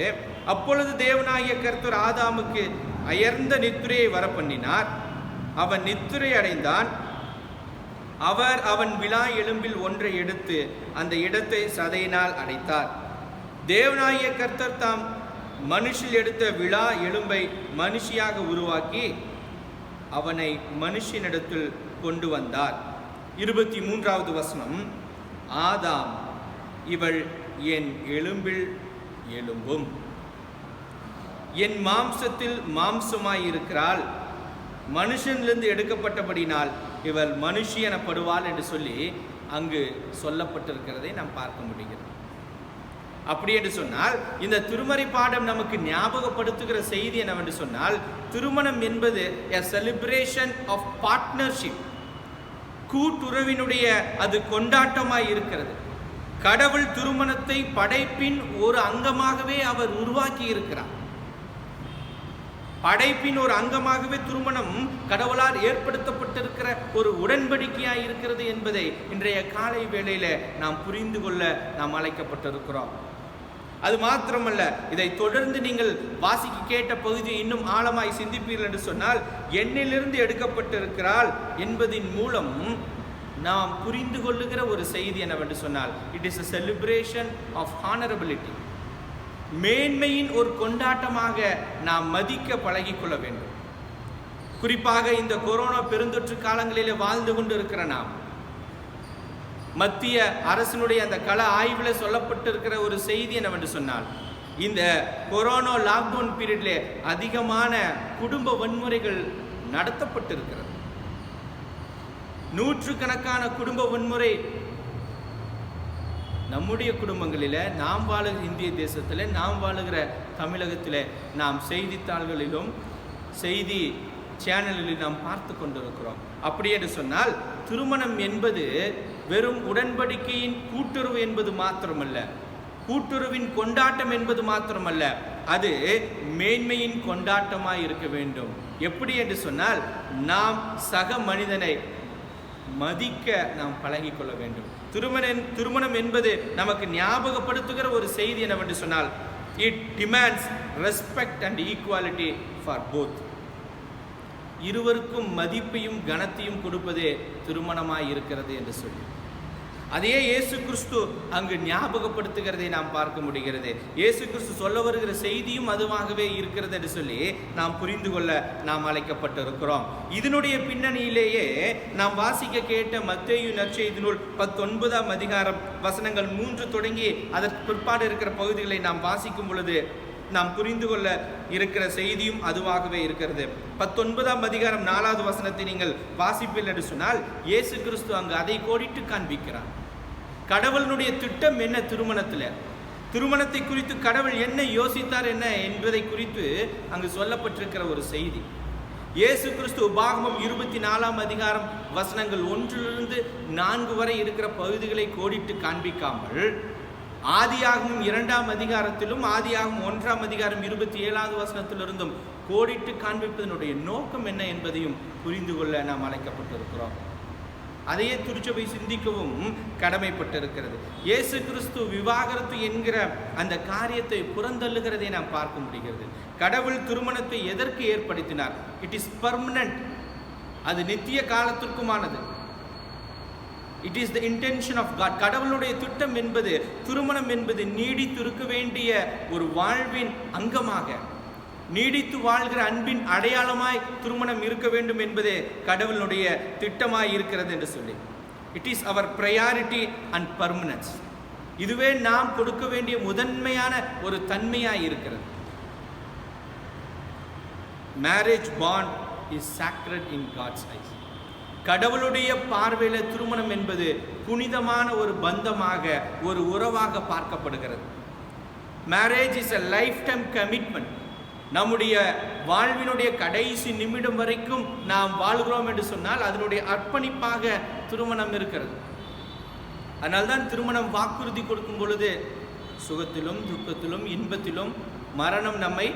அப்பொழுது தேவனாகிய கர்த்தர் ஆதாமுக்கு அயர்ந்த நித்திரையை வரப்பண்ணினார், அவன் நித்திரை அடைந்தான். அவர் அவன் விலா எலும்பில் ஒன்றை எடுத்து அந்த இடத்தை சதையினால் அடைத்தார். தேவனாகிய கர்த்தர் தாம் மனுஷில் எடுத்த விலா எலும்பை மனுஷியாக உருவாக்கி அவனை மனுஷனிடத்தில் கொண்டு வந்தார். 23வது வசனம், ஆதாம், இவள் என் எலும்பில் எலும்பும் என் மாம்சத்தில் மாம்சமாயிருக்கிறாள், மனுஷனிலிருந்து எடுக்கப்பட்டபடினால் இவள் மனுஷி எனப்படுவாள் என்று சொல்லி அங்கு சொல்லப்பட்டிருக்கிறதை நாம் பார்க்க முடிகிறது. அப்படி என்று சொன்னால், இந்த திருமறை பாடம் நமக்கு ஞாபகப்படுத்துகிற செய்தி என்னவென்று சொன்னால், திருமணம் என்பது a celebration of partnership, கூட்டுறவினுடைய அது கொண்டாட்டமாய் இருக்கிறது. கடவுள் திருமணத்தை படைப்பின் ஒரு அங்கமாகவே அவர் உருவாக்கி இருக்கிறார். படைப்பின் ஒரு அங்கமாகவே திருமணம் கடவுளால் ஏற்படுத்தப்பட்டிருக்கிற ஒரு உடன்படிக்கையாய் இருக்கிறது என்பதை இன்றைய காலை வேளையில நாம் புரிந்து கொள்ள நாம் அழைக்கப்பட்டிருக்கிறோம். அது மாத்திரமல்ல, இதை தொடர்ந்து நீங்கள் வாசிக்க கேட்ட பகுதியை இன்னும் ஆழமாய் சிந்திப்பீர்கள் என்று சொன்னால், என்னிலிருந்து எடுக்கப்பட்டிருக்கிறாள் என்பதின் மூலம் நாம் புரிந்து கொள்ளுகிற ஒரு செய்தி என்னவென்று சொன்னால், it is a celebration of honorability. மேன்மையின் ஒரு கொண்டாட்டமாக நாம் மதிக்க பழகிக்கொள்ள வேண்டும். குறிப்பாக இந்த கொரோனா பெருந்தொற்று காலங்களிலே வாழ்ந்து கொண்டு இருக்கிற நாம், மத்திய அரசினுடைய அந்த கள ஆய்வில் சொல்லப்பட்டிருக்கிற ஒரு செய்தி என்னவென்று சொன்னால், இந்த கொரோனா லாக்டவுன் பீரியட்ல அதிகமான குடும்ப வன்முறைகள் நடத்தப்பட்டிருக்கிறது. நூற்றுக்கணக்கான குடும்ப வன்முறை நம்முடைய குடும்பங்களில், நாம் வாழுகிற இந்திய தேசத்தில், நாம் வாழுகிற தமிழகத்தில் நாம் செய்தித்தாள்களிலும் செய்தி சேனல்களில் நாம் பார்த்து கொண்டிருக்கிறோம். அப்படி என்று சொன்னால், திருமணம் என்பது வெறும் உடன்படிக்கையின் கூட்டுறவு என்பது மாத்திரமல்ல, கூட்டுறவின் கொண்டாட்டம் என்பது மாத்திரமல்ல, அது மேன்மையின் கொண்டாட்டமாய் இருக்க வேண்டும். எப்படி என்று சொன்னால், நாம் சக மனிதனை மதிக்க நாம் பழகிக்கொள்ள வேண்டும். திருமணம் என்பது நமக்கு ஞாபகப்படுத்துகிற ஒரு செய்தி என்னவென்று சொன்னால், it demands respect and equality for both. இருவருக்கும் மதிப்பையும் கனத்தையும் கொடுப்பதே திருமணமாய் இருக்கிறது என்று சொல்லி அதையே இயேசு கிறிஸ்து அங்கு ஞாபகப்படுத்துகிறதை நாம் பார்க்க முடிகிறது. இயேசு கிறிஸ்து சொல்ல வருகிற செய்தியும் அதுவாகவே இருக்கிறது என்று சொல்லி நாம் புரிந்து கொள்ள நாம் அழைக்கப்பட்டிருக்கிறோம். இதனுடைய பின்னணியிலேயே நாம் வாசிக்க கேட்ட மத்தேயு நற்செய்தி நூல் 19ஆம் அதிகாரம் வசனங்கள் 3 தொடங்கி அதற்கு பிற்பாடு இருக்கிற பகுதிகளை நாம் வாசிக்கும் பொழுது நாம் புரிந்து கொள்ள இருக்கிற செய்தியும் அதுவாகவே இருக்கிறது. 19ஆம் அதிகாரம் 4வது வசனத்தை நீங்கள் வாசிப்பீர்கள் என்று சொன்னால், இயேசு கிறிஸ்து அங்கு அதை கோடிட்டு காண்பிக்கிறார். கடவுளுடைய திட்டம் என்ன திருமணத்தில், திருமணத்தை குறித்து கடவுள் என்ன யோசித்தார் என்ன என்பதை குறித்து அங்கு சொல்லப்பட்டிருக்கிற ஒரு செய்தி. இயேசு கிறிஸ்து உபாகமம் 24ஆம் அதிகாரம் வசனங்கள் 1 to 4 வரை இருக்கிற பகுதிகளை கோடிட்டு காண்பிக்காமல், ஆதியாகமம் 2ஆம் அதிகாரத்திலும் ஆதியாகமம் 1ஆம் அதிகாரம் 27வது வசனத்திலிருந்தும் கோடிட்டு காண்பிப்பதனுடைய நோக்கம் என்ன என்பதையும் புரிந்து கொள்ள நாம் அழைக்கப்பட்டிருக்கிறோம். அதையே திருச்சபை சிந்திக்கவும் கடமைப்பட்டிருக்கிறது. இயேசு கிறிஸ்து விவாகரத்து என்கிற அந்த காரியத்தை புறந்தள்ளுகிறதை நாம் பார்க்க முடிகிறது. கடவுள் திருமணத்தை எதற்கு ஏற்படுத்தினார்? இட் இஸ் பர்மனன்ட், அது நித்திய காலத்திற்குமானது. It is the intention of God. கடவுளுடைய திட்டம் என்பது, திருமணம் என்பது நீடித்திருக்க வேண்டிய ஒரு வாழ்வின் அங்கமாக, நீடித்து வாழ்கிற அன்பின் அடையாளமாய் திருமணம் இருக்க வேண்டும் என்பதே கடவுளுடைய திட்டமாய் இருக்கிறது என்று சொல்லி, it is our priority and permanence. இதுவே நாம் கொடுக்க வேண்டிய முதன்மையான ஒரு தன்மையாய் இருக்கிறது. Marriage bond is sacred in God's eyes. கடவுளுடைய பார்வையில் திருமணம் என்பது புனிதமான ஒரு பந்தமாக, ஒரு உறவாக பார்க்கப்படுகிறது. Marriage is a lifetime commitment. நம்முடைய வாழ்வினுடைய கடைசி நிமிடம் வரைக்கும் நாம் வாழ்கிறோம் என்று சொன்னால் அதனுடைய அர்ப்பணிப்பாக திருமணம் இருக்கிறது. அதனால்தான் திருமணம் வாக்குறுதி கொடுக்கும் பொழுது சுகத்திலும் துக்கத்திலும் இன்பத்திலும் மரணம் நம்மை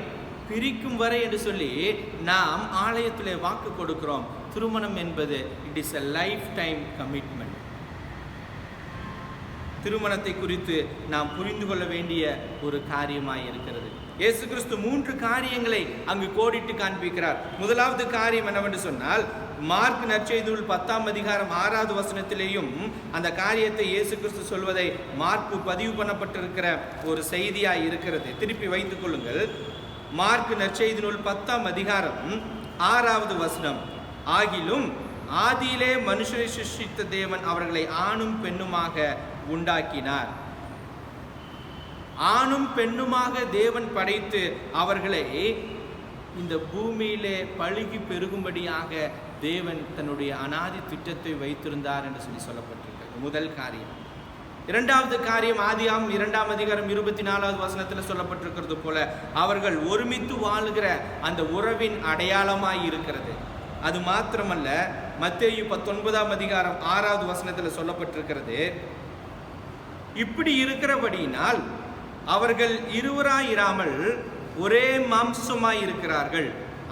பிரிக்கும் வரை என்று சொல்லி நாம் ஆலயத்திலே வாக்கு கொடுக்கிறோம். திருமணம் என்பது it is a lifetime commitment. திருமணத்தை குறித்து நாம் புரிந்து கொள்ள வேண்டிய ஒரு காரியமாய் இருக்கிறது. இயேசு கிறிஸ்து 3 காரியங்களை அங்கு கோடிட்டு காண்பிக்கிறார். முதலாவது காரியம் என்னவென்று சொன்னால், மார்க் நற்செய்தி நூல் 10ஆம் அதிகாரம் 6வது வசனத்திலேயும் அந்த காரியத்தை இயேசு கிறிஸ்து சொல்வதை மார்க் பதிவு பண்ணப்பட்டிருக்கிற ஒரு செய்தியாய் இருக்கிறது. திருப்பி வைத்துக் கொள்ளுங்கள். மார்க் நற்செய்தி நூல் 10ஆம் அதிகாரம் 6வது வசனம், ஆகிலும் ஆதியிலே மனுஷரை சிருஷ்டித்த தேவன் அவர்களை ஆணும் பெண்ணுமாக உண்டாக்கினார். ஆணும் பெண்ணுமாக தேவன் படைத்து அவர்களை இந்த பூமியிலே பழுகி பெருகும்படியாக தேவன் தன்னுடைய அனாதி திட்டத்தை வைத்திருந்தார் என்று சொல்லப்பட்டிருக்கிறது. முதல் காரியம். இரண்டாவது காரியம், ஆதியாகமம் 2ஆம் அதிகாரம் 24வது வசனத்தில் சொல்லப்பட்டிருக்கிறது போல அவர்கள் ஒருமித்து வாழுகிற அந்த உறவின் அடையாளமாய் இருக்கிறது. அது மாத்திரமல்ல, மத்தேயு 19ஆம் அதிகாரம் 6வது வசனத்தில் சொல்லப்பட்டிருக்கிறது, இப்படி இருக்கிறபடியினால் அவர்கள் இருவராயிராமல் ஒரே மாம்சமாய் இருக்கிறார்கள்.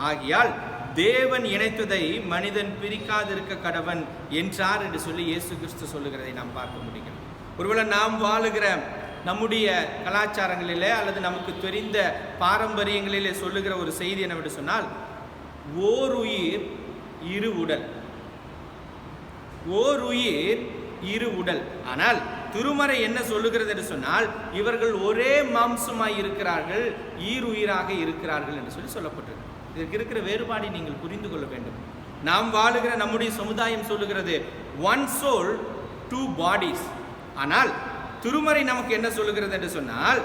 ஆகையால் தேவன் இணைத்ததை மனிதன் பிரிக்காதிருக்க கடவன் என்றார் என்று சொல்லி இயேசு கிறிஸ்து சொல்லுகிறதை நாம் பார்க்க முடியும். ஒருவேளை நாம் வாழுகிற நம்முடைய கலாச்சாரங்களிலே அல்லது நமக்கு தெரிந்த பாரம்பரியங்களிலே சொல்லுகிற ஒரு செய்தி என்னவென்று சொன்னால், ஓர் உயிர் இரு உடல், ஓர் உயிர் இரு உடல். ஆனால் திருமறை என்ன சொல்லுகிறது என்று சொன்னால், இவர்கள் ஒரே மாம்சமாய் இருக்கிறார்கள், ஈர் உயிராக இருக்கிறார்கள் என்று சொல்லி சொல்லப்பட்டிருக்கு. இதற்கு இருக்கிற வேறுபாடை நீங்கள் புரிந்து கொள்ள வேண்டும். நாம் வாழுகிற நம்முடைய சமுதாயம் சொல்லுகிறது ஒன் சோல் டூ பாடிஸ். ஆனால் திருமறை நமக்கு என்ன சொல்லுகிறது என்று சொன்னால்,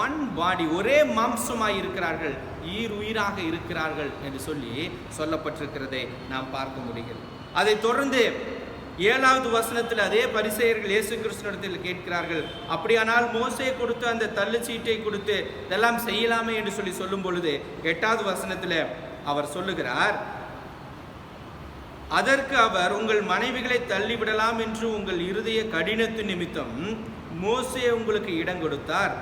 ஒன் பாடி, ஒரே மாம்சமாய் இருக்கிறார்கள், ஈர் உயிராக இருக்கிறார்கள் என்று சொல்லி சொல்லப்பட்டிருக்கிறதை நாம் பார்க்க முடிகிறது. அதை தொடர்ந்து 7வது வசனத்தில் அதே பரிசேயர்கள் இயேசு கிறிஸ்துவிடத்தில் கேட்கிறார்கள், அப்படியானால் மோசே கொடுத்த அந்த தள்ளு சீட்டை கொடுத்து இதெல்லாம் செய்யலாமே என்று சொல்லி சொல்லும் பொழுது 8வது வசனத்தில் அவர் சொல்லுகிறார், அதற்கு அவர், உங்கள் மனைவிகளை தள்ளிவிடலாம் என்று உங்கள் இருதய கடினத்து நிமித்தம் மோசே உங்களுக்கு இடம் கொடுத்தார்,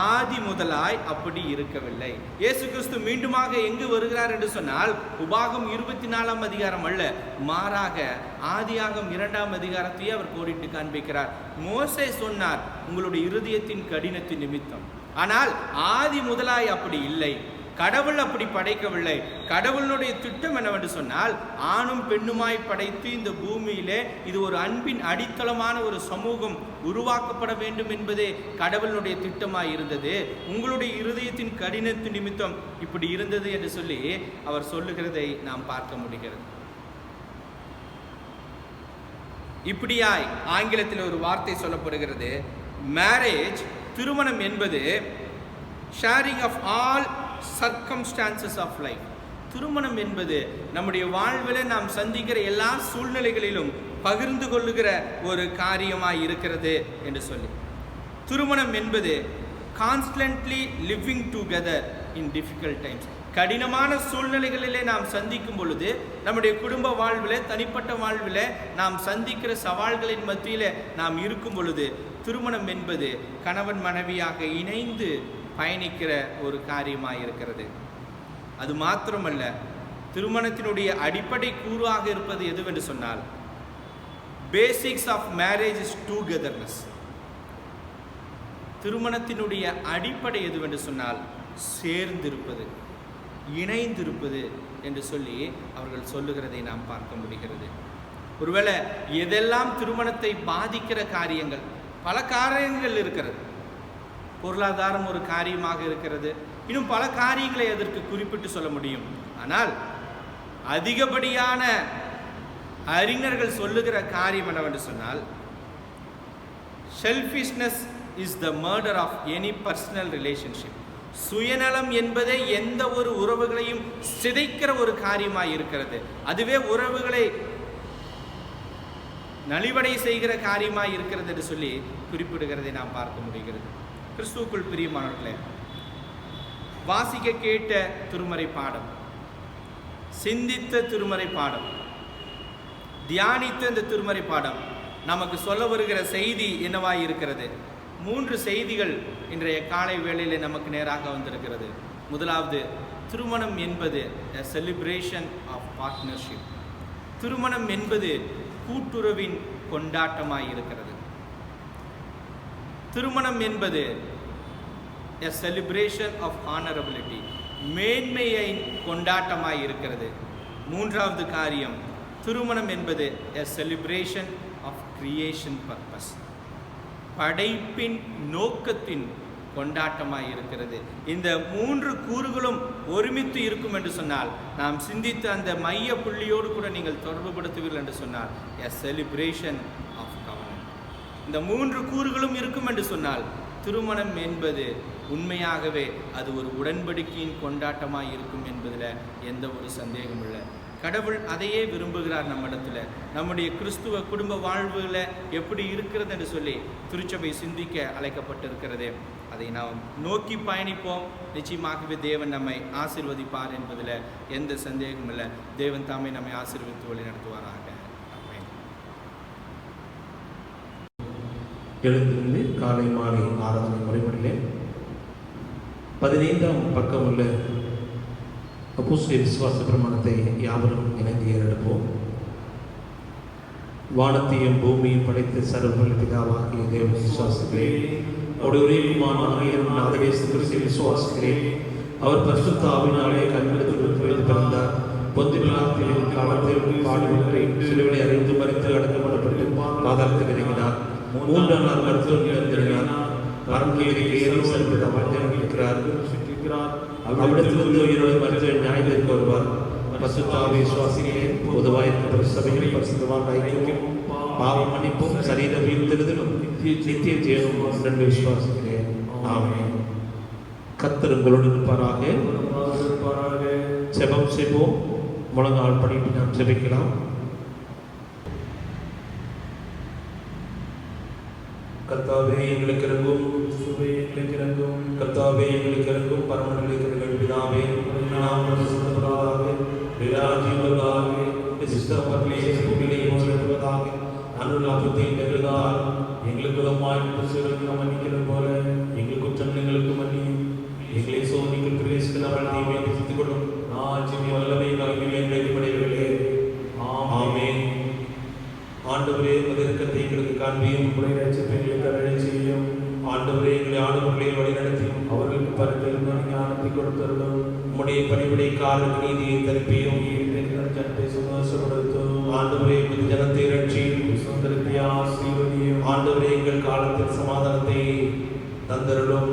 ஆதி முதலாய் அப்படி இருக்கவில்லை. இயேசு கிறிஸ்து மீண்டுமாக எங்கு வருகிறார் என்று சொன்னால், உபாகம் 24ஆம் அதிகாரம் அல்ல, மாறாக ஆதியாகம் 2ஆம் அதிகாரத்தையே அவர் கோடிட்டு காண்பிக்கிறார். மோசே சொன்னார் உங்களுடைய இருதயத்தின் கடினத்தின் நிமித்தம், ஆனால் ஆதி முதலாய் அப்படி இல்லை, கடவுள் அப்படி படைக்கவில்லை. கடவுளுடைய திட்டம் என்னவென்று சொன்னால், ஆணும் பெண்ணுமாய் படைத்து இந்த பூமியிலே இது ஒரு அன்பின் அடித்தளமான ஒரு சமூகம் உருவாக்கப்பட வேண்டும் என்பதே கடவுளுடைய திட்டமாய் இருந்தது. உங்களுடைய இருதயத்தின் கடினத்து நிமித்தம் இப்படி இருந்தது என்று சொல்லி அவர் சொல்லுகிறதை நாம் பார்க்க முடிகிறது. இப்படியாய் ஆங்கிலத்தில் ஒரு வார்த்தை சொல்லப்படுகிறது, மேரேஜ், திருமணம் என்பது sharing of all circumstances of life. திருமணம் என்பது நம்முடைய வாழ்வில் நாம் சந்திக்கிற எல்லா சூழ்நிலைகளிலும் பகிர்ந்து கொள்ளுகிற ஒரு காரியமாய் இருக்கிறது என்று சொல்லி, திருமணம் என்பது கான்ஸ்டன்ட்லி லிவிங் டுகெதர் இன் டிஃபிகல்ட் டைம்ஸ். கடினமான சூழ்நிலைகளிலே நாம் சந்திக்கும் பொழுது, நம்முடைய குடும்ப வாழ்வில், தனிப்பட்ட வாழ்வில் நாம் சந்திக்கிற சவால்களின் மத்தியில் நாம் இருக்கும் பொழுது, திருமணம் என்பது கணவன் மனைவியாக இணைந்து பயணிக்கிற ஒரு காரியமாக இருக்கிறது. அது மாத்திரமல்ல, திருமணத்தினுடைய அடிப்படை கூறாக இருப்பது எதுவென்று சொன்னால், basics of marriage is togetherness. திருமணத்தினுடைய அடிப்படை எதுவென்று சொன்னால் சேர்ந்திருப்பது, இணைந்திருப்பது என்று சொல்லி அவர்கள் சொல்லுகிறதை நாம் பார்க்க முடிகிறது. ஒருவேளை எதெல்லாம் திருமணத்தை பாதிக்கிற காரியங்கள், பல காரியங்கள் இருக்கிறது. பொருளாதாரம் ஒரு காரியமாக இருக்கிறது, இன்னும் பல காரியங்களை அதற்கு குறிப்பிட்டு சொல்ல முடியும். ஆனால் அதிகப்படியான அறிஞர்கள் சொல்லுகிற காரியம் என்னவென்று சொன்னால், selfishness is the murder of any personal relationship. சுயநலம் என்பதே எந்த ஒரு உறவுகளையும் சிதைக்கிற ஒரு காரியமாக இருக்கிறது. அதுவே உறவுகளை நலிவடை செய்கிற காரியமாக இருக்கிறது என்று சொல்லி குறிப்பிடுகிறதை நாம் பார்க்க முடிகிறது. கிறிஸ்துவுக்குள் பிரியமானவர்களே, வாசிக்க கேட்ட திருமறை பாடம், சிந்தித்த திருமறை பாடம், தியானித்த இந்த திருமறை பாடம் நமக்கு சொல்ல வருகிற செய்தி என்னவாய் இருக்கிறது? 3 செய்திகள் இன்றைய காலை வேளையில் நமக்கு நேராக வந்திருக்கிறது. முதலாவது, திருமணம் என்பது a celebration of partnership. திருமணம் என்பது கூட்டுறவின் கொண்டாட்டமாய் இருக்கிறது. திருமணம் என்பது a celebration of honorability, மேன்மையை கொண்டாட்டமாய் இருக்கிறது. மூன்றாவது காரியம், திருமணம் என்பது a celebration of creation purpose, படைப்பின் நோக்கத்தின் கொண்டாட்டமாய் இருக்கிறது. இந்த 3 கூறுகளும் ஒருமித்து இருக்கும் என்று சொன்னால், நாம் சிந்தித்த அந்த மைய புள்ளியோடு கூட நீங்கள் தொடர்புபடுத்துவீர்கள் என்று சொன்னால் a celebration of covenant. இந்த 3 கூறுகளும் இருக்கும் என்று சொன்னால், திருமணம் என்பது உண்மையாகவே அது ஒரு உடன்படிக்கையின் கொண்டாட்டமாக இருக்கும் என்பதில் எந்த ஒரு சந்தேகமும் இல்லை. கடவுள் அதையே விரும்புகிறார் நம்மிடத்தில். நம்முடைய கிறிஸ்துவ குடும்ப வாழ்வில் எப்படி இருக்கிறது என்று சொல்லி திருச்சபை சிந்திக்க அழைக்கப்பட்டிருக்கிறது. அதை நாம் நோக்கி பயணிப்போம். நிச்சயமாகவே தேவன் நம்மை ஆசீர்வதிப்பார் என்பதில் எந்த சந்தேகமும் இல்லை. தேவன் தாமே நம்மை ஆசீர்வதித்து வழி நடத்துவாராக. எழுந்திருந்து காலை மாலை ஆராதனை முறைப்படிலே 15ஆம் பக்கம் உள்ள அப்போஸ்தலர் விசுவாச பிரமாணத்தை யாவரும் இணைந்து ஏறெடுப்போம். வானத்தையும் பூமியும் படைத்த சர்வவல்ல பிதாவாகிய தேவனை விசுவாசிக்கிறேன். அவருடைய குமாரனாகிய நாதரே இயேசு கிறிஸ்துவை விசுவாசிக்கிறேன். அவர் பரிசுத்த ஆவியினாலே கன்னிமரியாதையிலிருந்து பிறந்தார். பொந்திய பிலாத்தின் காலத்தில் பாடுபட்டு சிலுவையில் அறைந்து மரித்து அடக்கப்படப்பட்டு பாதாளத்தில் இறங்கினார். 3 நாள் மருத்துவம் எழுந்திருந்தார். பரமகிரிக்கு ஏறி சென்று இருக்கிறார். அவ்விடத்திலிருந்து உயிரோடு மருத்துவ நியாயத்திற்கு வருவார். பரிசுத்த ஆவியை விசுவாசிக்கிறேன். பொதுவாக சபையில் பரிசுத்தவான் ஐக்கியமும் பாவ மன்னிப்பும் சரீர உயிர்த்தெழுதலும் நித்திய ஜீவனும் உண்டு விசுவாசிக்கிறேன். ஆமென். கர்த்தர் உங்களோடு இருப்பாராக. ஜெபம் செய்வோம். முழங்கால் படிட்டு நாம் ஜெபிக்கலாம். கர்த்தாவே எங்களுக்கு இறங்கும், கர்த்தாவே எங்களுக்கு இறங்கும், பரமண்டலத்தில் எங்கள் பிதாவே, நாம் பரிசுத்தப்படுவதாக, விராஜ்யமுள்ளதாக, சிஸ்டமர்களே பூமியிலேயும் செல்வதாக, அனுலாபத்தை நெருங்கால் எங்களுக்கு உலகமாய் மன்னிக்கிறது போல எங்கள் குற்றம் எங்களுக்கு மன்னியும். எங்களை சோதிக்கும் பிரவேசிக்க நம்மள் தீமையை விதித்துக் கொள்ளும். ராஜ்யம் வல்லமை கல்வியை நிறைவடையவில்லை. ஆமென். ஆண்டவரே முதற்கத்தை எங்களுக்கு காண்பியும், எங்களுக்கு அருளை செய்யும். ஆண்டவரே எங்களை ஆண்டவர்களை வழிநடத்தியும் அவர்களுக்கு பரிபூரண ஞானத்தை கொடுத்தருளும். உம்முடைய பணிவிடைக்காரருக்கு நீதியை தரிப்பியும், ஜனத்தை சந்தோஷப்படுத்தும். ஆண்டவரே உமது ஜனத்தை ரட்சியும், சுதந்திரத்தை ஆசீர்வதியும். ஆண்டவரே எங்கள் காலத்தில் சமாதானத்தை தந்தருளும்.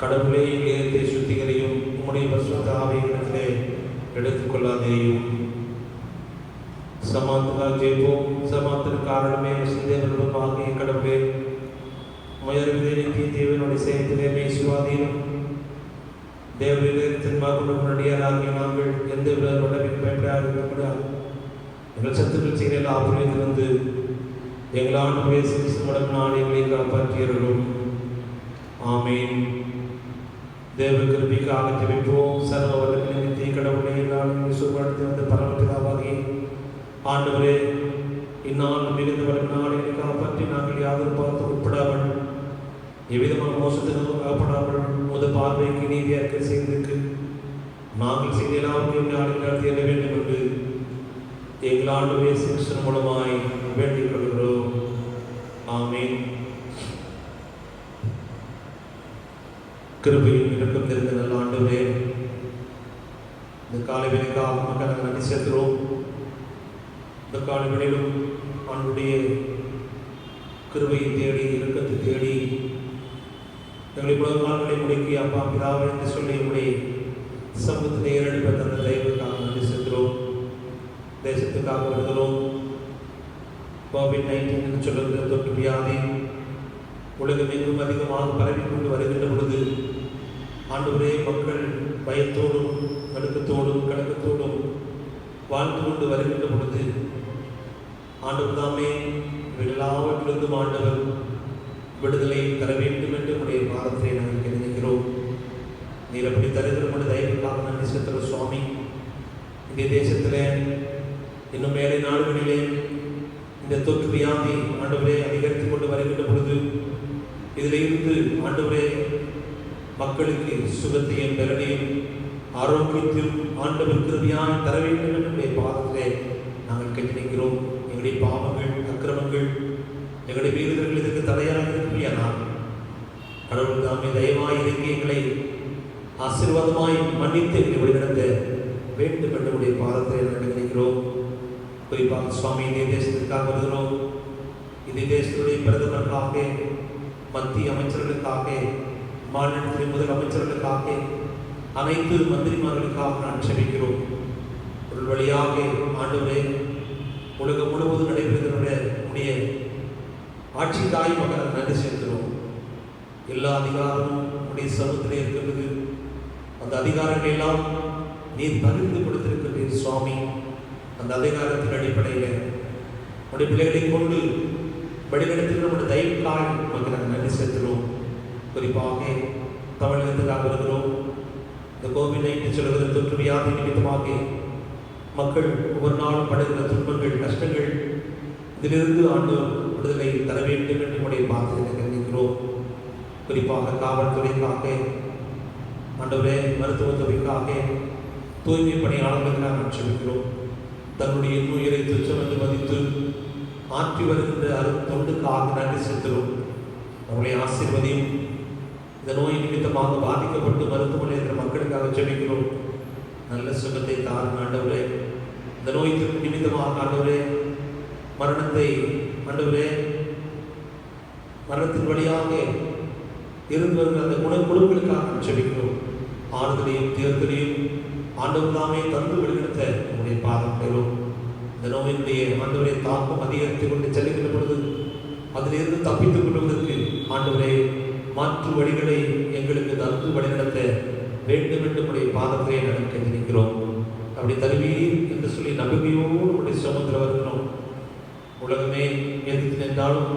கடவுளே இதயத்தை சுத்திகரியும், உம்முடைய பரிசுத்த ஆவியிடத்திலே எடுத்துக்கொள்ளாதேயும். சமாதானம் ஜெயிப்போம். சமாதான காரணமே சிந்தேவர்களுமாகிய கடவுளே, உயர்விலே நித்திய தேவனுடைய செயத்திலே மேசுவாதீனம் தேவரிலே தென்பாகுடன் நடிகராகிய நாங்கள் எந்த விட உடம்பின் பயப்படாது. எங்கள் சத்துக்கள் செய்கிற எல்லா ஆபத்திலிருந்து எங்கள் ஆண்டு பேசும் நாடுகளை காப்பாற்றியவர்களும். ஆமீன். தேவ கிருபைக்காக ஜெபிப்போம். சர்வ வல்லமையுள்ள நித்திய கடவுளே, நாங்கள் சுகப்படுத்தி வந்த பரமபிதாவாகிய ஆண்டவரே, இந்நாள் மிகுந்த வல்லமையை காப்பாற்றி நாங்கள் யாரும் பார்த்து உட்படாமல் எவ்விதமான மோசத்துக்கு அகப்படாமல் முத பார்வைக்கு நீதியாக செய்ததற்கு நாங்கள் செய்த எல்லாருக்கும் நடத்தி எண்ண வேண்டும் என்று எங்கள் ஆண்டவரே கிறிஸ்து மூலமாய் வேண்டிக் கொள்கிறோம். ஆமீன். கிருபையும் இறக்கம் நிறைந்த நல்ல ஆண்டவரே, இந்த காலை வேலைக்காக மக்கள் நாங்கள் நன்றி செலுத்துகிறோம். இந்த காலை வேளையிலும் ஆண்டுடைய கிருபையை தேடி இறக்கத்தை தேடி எங்களை உலக நாட்களை முடக்கி அப்பா பிதாவை என்று சொல்லி உடைய சமூகத்திலே ஏறெடுப்ப தந்த தெய்வத்துக்காக நன்றி செலுத்துகிறோம். தேசத்துக்காக வருகிறோம். COVID-19 என்று சொல்லுகிற தொற்று வியாதி உலகம் எங்கும் அதிகமாக பரவிக்கொண்டு வருகின்ற பொழுது ஆண்டவரே, மக்கள் பயத்தோடும் நடுக்கத்தோடும் கலக்கத்தோடும் வாழ்ந்து கொண்டு வருகின்ற பொழுது ஆண்டவர் தாமே எல்லாவற்றிலிருந்தும் ஆண்டவர் விடுதலை தர வேண்டும் என்று உடைய பாதத்தை நாங்கள் நினைக்கிறோம். நீர் அப்படி தருகிற மனித தயவுக்காக நன்றி செலுத்துகிற சுவாமி. இந்த தேசத்தில் இன்னும் மேலை நாடுகளிலே இந்த தொற்று வியாதி ஆண்டவரே அதிகரித்துக் கொண்டு வருகின்ற பொழுது இதிலிருந்து ஆண்டவரே மக்களுக்கு சுகத்தையும் பலனையும் ஆரோக்கியத்தையும் ஆண்டவர் கிருபையாய் தர வேண்டும் என்று பாதத்திலே நாங்கள் கெஞ்சிக்கிறோம். எங்களுடைய பாவங்கள் அக்கிரமங்கள் எங்களுடைய வீரர்கள் இதற்கு தடையாக இருக்கிறார். கடவுள் தாமே தயவாய் இறங்கி எங்களை ஆசீர்வாதமாய் மன்னித்து எங்களை வழிநடத்த வேண்டும் என்று பாதத்தை நாங்கள் நினைக்கிறோம். குறிப்பாக சுவாமி இந்திய தேசத்திற்காக வருகிறோம். இந்திய தேசத்துடைய பிரதமருக்காக, மத்திய அமைச்சர்களுக்காக, மாநிலத்தின் முதல் அமைச்சர்களுக்காக, அனைத்து மந்திரிமார்களுக்காக நான் செபிக்கிறோம். ஒரு வழியாக ஆண்டவரே, உலகம் முழுவதும் நடைபெறுகிற உடைய ஆட்சி தாய் மக்கள் நன்றி செலுத்துகிறோம். எல்லா அதிகாரமும் உடைய சமூகத்திலே இருக்கிறது. அந்த அதிகாரங்கள் எல்லாம் நீர் பகிர்ந்து கொடுத்திருக்கிறீர் சுவாமி. அந்த அதிகாரத்தின் அடிப்படையில் உடைய பிள்ளைகளை கொண்டு வழிநடத்துகிற நம்முடைய தயவுக்காய் மக்கள் நாங்கள் நன்றி செலுத்துகிறோம். குறிப்பாக தமிழகத்துக்காக வருகிறோம். இந்த COVID-19 சொல்கிற தொற்று வியாதி நிமித்தமாக மக்கள் ஒவ்வொரு நாளும் படுகிற துன்பங்கள் கஷ்டங்கள் இதிலிருந்து ஆண்டு விடுதலை தர வேண்டும் என்று நம்முடைய பாதத்தை நினைக்கிறோம். குறிப்பாக காவல்துறைக்காக ஆண்டவரே, மருத்துவ துறைக்காக தூய்மை பணியாளர்களுக்காக ஆட்சேபிக்கிறோம். தன்னுடைய இன்னுயிரை துச்சமென்று மதித்து ஆற்றி வருகின்ற தொண்டுக்காக நன்றி செலுத்துகிறோம். அவர்களை ஆசீர்வதியும். இந்த நோய் நிமித்தமாக பாதிக்கப்பட்டு மருத்துவமனை இருக்கிற மக்களுக்காக ஜெபிக்கிறோம். நல்ல சுகத்தை தாருங்க ஆண்டவரே. இந்த நோய் நிமித்தமாக ஆண்டவரே மரணத்தை ஆண்டவரே மரணத்தின் வழியாக இருந்து வருகிற அந்த குடும்பங்களுக்காக ஜெபிக்கிறோம். ஆறுதலையும் தேர்தலையும் ஆண்டவர் தாமே தந்து வெளியிடுத்த உங்களுடைய பாதம் பெறும். இந்த நோயினுடைய ஆண்டவரை தாக்கம் அதிகரித்துக் கொண்டு செல்லுகின்ற பொழுது அதிலிருந்து தப்பித்துக் கொள்வதற்கு ஆண்டவரை மாற்று வழிகளை எங்களுக்கு தந்து வழிநடத்த வேண்டும் என்று உடைய பாதத்திலே நடக்க நினைக்கிறோம். அப்படி தருவீர் என்று சொல்லி நம்பிக்கையோடு உடைய சமுத்திர வருகிறோம். உலகமே எதிர்த்து நின்றாலும்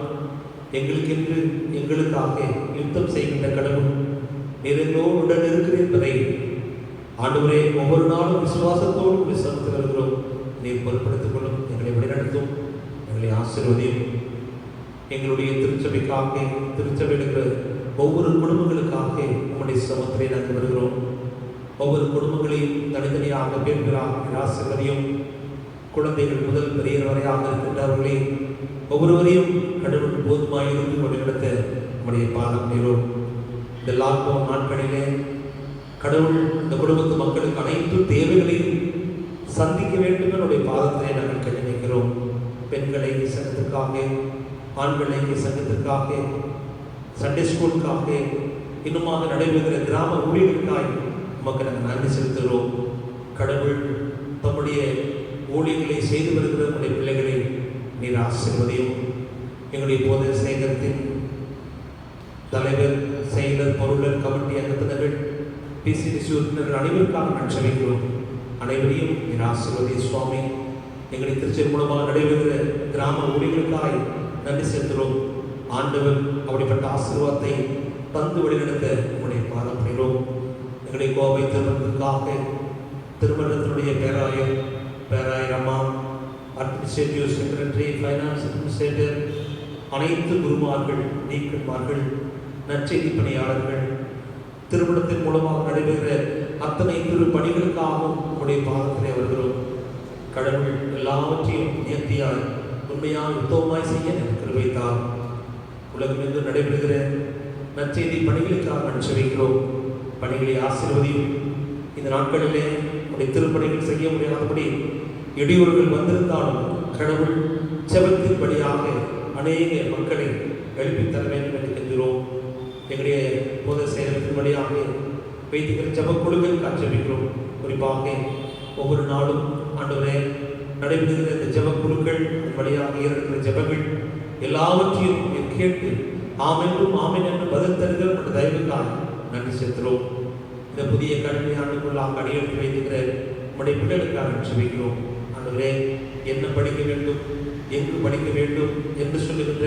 எங்களுக்கென்று எங்களுக்காக யுத்தம் செய்கின்ற கடவுள் நீரெல்லோடு உடன் இருக்கிறேன் என்பதை ஆண்டவரே ஒவ்வொரு நாளும் விசுவாசத்தோடு உடைய சமுத்திர வருகிறோம். நீர் பொருட்படுத்திக் கொள்ளும். எங்களை வழிநடத்தும். எங்களை ஆசீர்வதியும். எங்களுடைய திருச்சபைக்காக திருச்சபையில் இருக்கிற ஒவ்வொரு குடும்பங்களுக்காக உங்களுடைய சமத்திலே நாங்கள் வருகிறோம். ஒவ்வொரு குடும்பங்களையும் தனித்தனியாக பேர்களாக ஆசீர்வதியும். குழந்தைகள் முதல் பெரியவர் வரையாக இருக்கின்றவர்களே ஒவ்வொருவரையும் கடவுள் போதுமாய் இருந்து வழிநடத்த நம்முடைய பாதம் நேரும். இந்த லாக்டவுன் நாட்களிலே கடவுள் இந்த குடும்பத்து மக்களுக்கு அனைத்து தேவைகளையும் சந்திக்க வேண்டும் என்னுடைய பாதத்திலே நாங்கள் கண்டிக்கிறோம். பெண்களை சங்கத்திற்காக, ஆண்களை சங்கத்திற்காக, சண்டே ஸ்கூலுக்காக, இன்னுமாக நடைபெறுகிற கிராம ஊழியர்களுக்காக நமக்கு நாங்கள் நன்றி செலுத்துகிறோம். கடவுள் தம்முடைய ஊழியர்களை செய்து வருகிற நம்முடைய பிள்ளைகளை நீர் ஆசீர்வதியும். எங்களுடைய போதனை சேகரத்தின் தலைவர், செயலர், பொருளர், கமிட்டி அங்கத்தினர்கள், பிசிடிசி உறுப்பினர்கள் அனைவருக்காக நான் செபிக்கிறோம். அனைவரையும் நீர் ஆசீர்வதி சுவாமி. எங்களை திருச்செயல் மூலமாக நடைபெறுகிற கிராம ஊழியர்களுக்காக நன்றி செலுத்துகிறோம். ஆண்டவர் அப்படிப்பட்ட ஆசீர்வாதத்தை தந்து வழிநடத்த உங்களுடைய பாதம் பெறும். எங்களுடைய கோவை திருமணத்திற்காக திருமணத்தினுடைய பேராயர் அம்மா, அட்மினிஸ்ட்ரேட்டிவ் செக்ரட்டரி, ஃபைனான்ஸ் அட்மினிஸ்ட்ரேட்டர், அனைத்து குருமார்கள், நீக்கன்மார்கள், நற்செய்தி பணியாளர்கள், திருமணத்தின் மூலமாக நடைபெறுகிற அத்தனை திரு பணிகளுக்காகவும் உங்களுடைய பாதத்திலே வருகிறோம். கடவுள் எல்லாவற்றையும் நேர்த்தியாய் உண்மையாய் உத்தவமாய் செய்ய கிருபை தாரும். உலகமெங்கும் நடைபெறுகிற நற்செய்தி பணிகளுக்காக நான் செபிக்கிறோம். பணிகளை ஆசீர்வதியும். இந்த நாட்களிலே உடைய திருப்பணிகள் செய்ய முடியாதபடி இடையூறுகள் வந்திருந்தாலும் கடவுள் செபத்தின் வழியாக அநேக மக்களை எழுப்பித் தர வேண்டும் என்று கெஞ்சுகிறோம். எங்களுடைய பொது செயலத்தின் வழியாக வைத்திருக்கிற ஜப குழுக்கள் காட்சிக்கிறோம். குறிப்பாக ஒவ்வொரு நாளும் ஆண்டவரே நடைபெறுகிற இந்த ஜப குழுக்கள் வழியாக இருக்கிற ஜபங்கள் எல்லாவற்றையும் கேட்டு ஆமென்றும் ஆமென் என்று பதில் தருகிற நம்முடைய தயவுக்காக நன்றி செலுத்துகிறோம். இந்த புதிய கல்வி ஆண்டுக்குள்ளாக அடியெடுத்து வைத்திருக்கிற நம்முடைய பிள்ளைகளுக்காக செபிக்கிறோம். ஆண்டவரே, என்ன படிக்க வேண்டும், எங்கு படிக்க வேண்டும் என்று சொல்லுகின்ற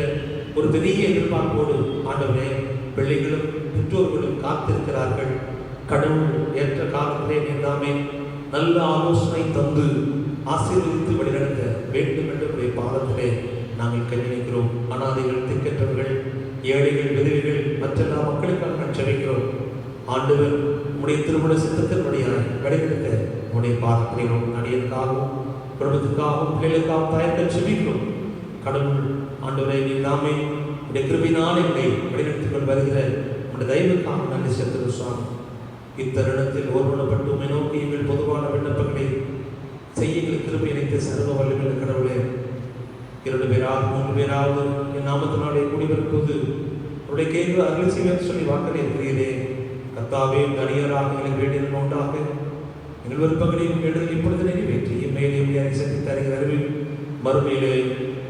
ஒரு பெரிய எதிர்பார்ப்போடு ஆண்டவரே பிள்ளைகளும் பெற்றோர்களும் காத்திருக்கிறார்கள். கடவுள் ஏற்ற காலத்திலே நீதாமே நல்ல ஆலோசனை தந்து ஆசீர்வதித்து வழிநடத்த வேண்டும் என்று பாதத்திலே நாங்கள் கண்டிக்கிறோம். அனாதைகள், திக்கற்றவர்கள், ஏழைகள், விதவைகள், மற்றெல்லா மக்களுக்காக நான் செபிக்கிறோம். ஆண்டவர் உடைய திருமண சித்தத்தின் வழியாக வழிநடத்த உடைய பாதத்திலும் அடியனுக்காகவும் குடும்பத்துக்காகவும் பிள்ளைகளுக்காகவும் தயக்க செபிக்கிறோம். கடவுள் ஆண்டவரை நீதாமே உடைய கிருபையினால் எங்களை வழிநடத்திக் கொண்டு வருகிற உடைய தயவுக்காக நன்றி செலுத்துகிறோம் சுவாமி. இத்தருணத்தில் ஒருவனப்பட்டு உண்மை நோக்கி எங்கள் பொதுவான விண்ணப்பங்களை செய்ய எங்கள் கிருபை இணைத்து சர்வ வல்லமையுள்ள கடவுளே, 2 பேராவது 3 பேராவது என் நாமத்தினாலே கூடிவரும்போது உடைய கேள்வி அருள் செய்வேன் சொல்லி வாக்களை இருக்கிறீரே. கர்த்தாவே, அடியாராக எங்களுக்கு வேண்டியது உண்டாக எங்கள் விருப்பங்களையும் வேண்டுதல் இப்பொழுது நிறைவேற்றி இம்மையிலே சந்தித்து அறிகிற அறிவில் மறுமையிலே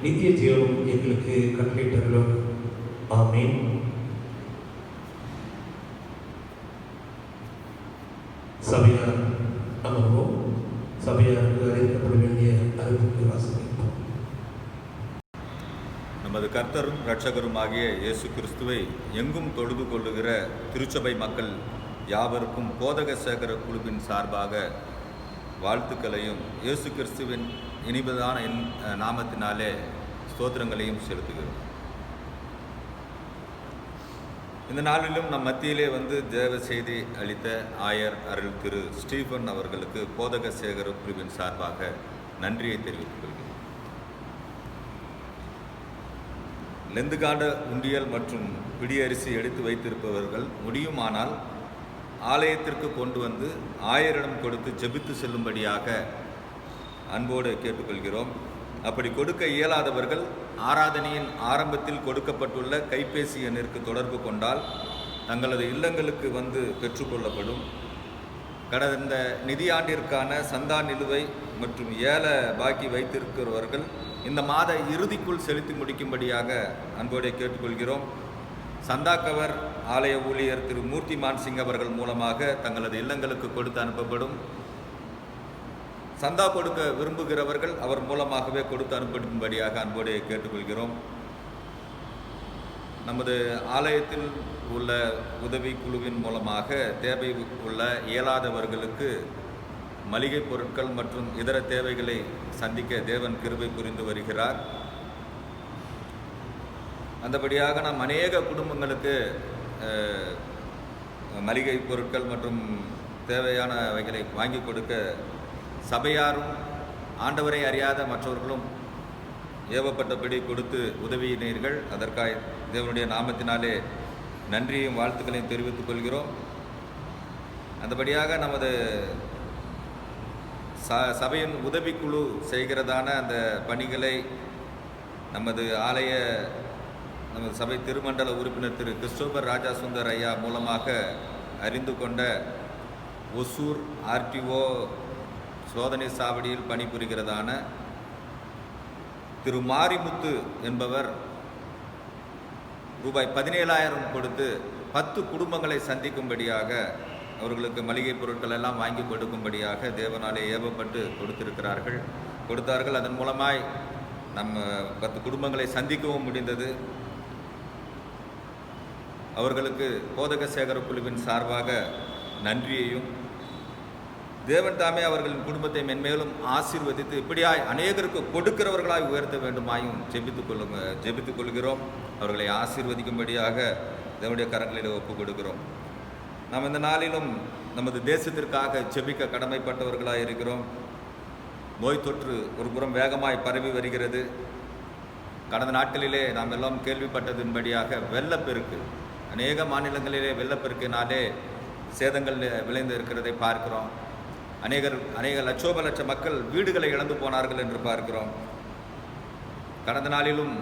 நித்திய ஜீவனும் எங்களுக்கு கட்டளையிட்டர்களும். ஆமீன். சபையார் அமர்வோம். சபையாருக்கு அறிவிக்கப்பட வேண்டிய அறிவிப்பு வாசிப்போம். நமது கர்த்தரும் இரட்சகருமாகிய இயேசு கிறிஸ்துவை எங்கும் தொழுது கொள்ளுகிற திருச்சபை மக்கள் யாவருக்கும் போதக சேகர குழுவின் சார்பாக வாழ்த்துக்களையும் இயேசு கிறிஸ்துவின் இனிமையான நாமத்தினாலே ஸ்தோத்திரங்களையும் செலுத்துகிறோம். இந்த நாளிலும் நம் மத்தியிலே வந்து தேவ செய்தி அளித்த ஆயர் அருள் திரு ஸ்டீஃபன் அவர்களுக்கு போதக சேகர குழுவின் சார்பாக நன்றியை தெரிவித்துக் கொள்கிறேன். லெந்துகாண்ட உண்டியல் மற்றும் பிடியரிசி எடுத்து வைத்திருப்பவர்கள் முடியுமானால் ஆலயத்திற்கு கொண்டு வந்து ஆயரிடம் கொடுத்து ஜெபித்து செல்லும்படியாக அன்போடு கேட்டுக்கொள்கிறோம். அப்படி கொடுக்க இயலாதவர்கள் ஆராதனையின் ஆரம்பத்தில் கொடுக்கப்பட்டுள்ள கைபேசி எண்ணிற்கு தொடர்பு கொண்டால் தங்களது இல்லங்களுக்கு வந்து பெற்றுக்கொள்ளப்படும். கடந்த நிதியாண்டிற்கான சந்தா நிலுவை மற்றும் ஏல பாக்கி வைத்திருக்கிறவர்கள் இந்த மாத இறுதிக்குள் செலுத்தி முடிக்கும்படியாக அன்போடு கேட்டுக்கொள்கிறோம். சந்தா கவர் ஆலய ஊழியர் திரு மூர்த்தி மான்சிங் அவர்கள் மூலமாக தங்களது இல்லங்களுக்கு கொடுத்து அனுப்பப்படும். சந்தா கொடுக்க விரும்புகிறவர்கள் அவர் மூலமாகவே கொடுத்து அனுப்பும்படியாக அன்போடு கேட்டுக்கொள்கிறோம். நமது ஆலயத்தில் உள்ள உதவி குழுவின் மூலமாக தேவை உள்ள இயலாதவர்களுக்கு மளிகை பொருட்கள் மற்றும் இதர தேவைகளை சந்திக்க தேவன் கிருபை புரிந்து வருகிறார். அந்தபடியாக நாம் அநேக குடும்பங்களுக்கு மளிகை பொருட்கள் மற்றும் தேவையானவைகளை வாங்கி கொடுக்க சபையாரும் ஆண்டவரை அறியாத மற்றவர்களும் ஏவப்பட்டபடி கொடுத்து உதவியினீர்கள். அதற்காக தேவனுடைய நாமத்தினாலே நன்றியும் வாழ்த்துக்களையும் தெரிவித்துக் கொள்கிறோம். அந்தபடியாக நமது சபையின் உதவிக்குழு செய்கிறதான அந்த பணிகளை நமது சபை திருமண்டல உறுப்பினர் திரு கிறிஸ்டோபர் ராஜா சுந்தர் ஐயா மூலமாக அறிந்து கொண்ட ஒசூர் ஆர்டிஓ சோதனை சாவடியில் பணிபுரிகிறதான திரு மாரிமுத்து என்பவர் ரூபாய் 17,000 கொடுத்து 10 குடும்பங்களை சந்திக்கும்படியாக அவர்களுக்கு மளிகை பொருட்கள் எல்லாம் வாங்கி கொடுக்கும்படியாக தேவனாலே ஏவப்பட்டு கொடுத்தார்கள். அதன் மூலமாய் நம்ம 10 குடும்பங்களை சந்திக்கவும் முடிந்தது. அவர்களுக்கு போதக சேகர குழுவின் சார்பாக நன்றியையும் தேவன் தாமே அவர்களின் குடும்பத்தை மென்மேலும் ஆசீர்வதித்து இப்படியாய் அநேகருக்கு கொடுக்கிறவர்களாய் உயர்த்த வேண்டுமாயும் ஜெபித்துக் கொள்கிறோம். அவர்களை ஆசீர்வதிக்கும்படியாக தேவனுடைய கரங்களில் ஒப்புக் கொடுக்கிறோம். நாம் இந்த நாளிலும் நமது தேசத்திற்காக ஜெபிக்க கடமைப்பட்டவர்களாக இருக்கிறோம். நோய் தொற்று ஒரு புறம் வேகமாய் பரவி வருகிறது. கடந்த நாட்களிலே நாம் எல்லாம் கேள்விப்பட்டதின்படியாக வெள்ளப்பெருக்கு அநேக மாநிலங்களிலே வெள்ளப்பெருக்கினாலே சேதங்கள் விளைந்து இருக்கிறதை பார்க்கிறோம். அநேக லட்ச மக்கள் வீடுகளை இழந்து போனார்கள் என்று பார்க்கிறோம். கடந்த நாளிலும்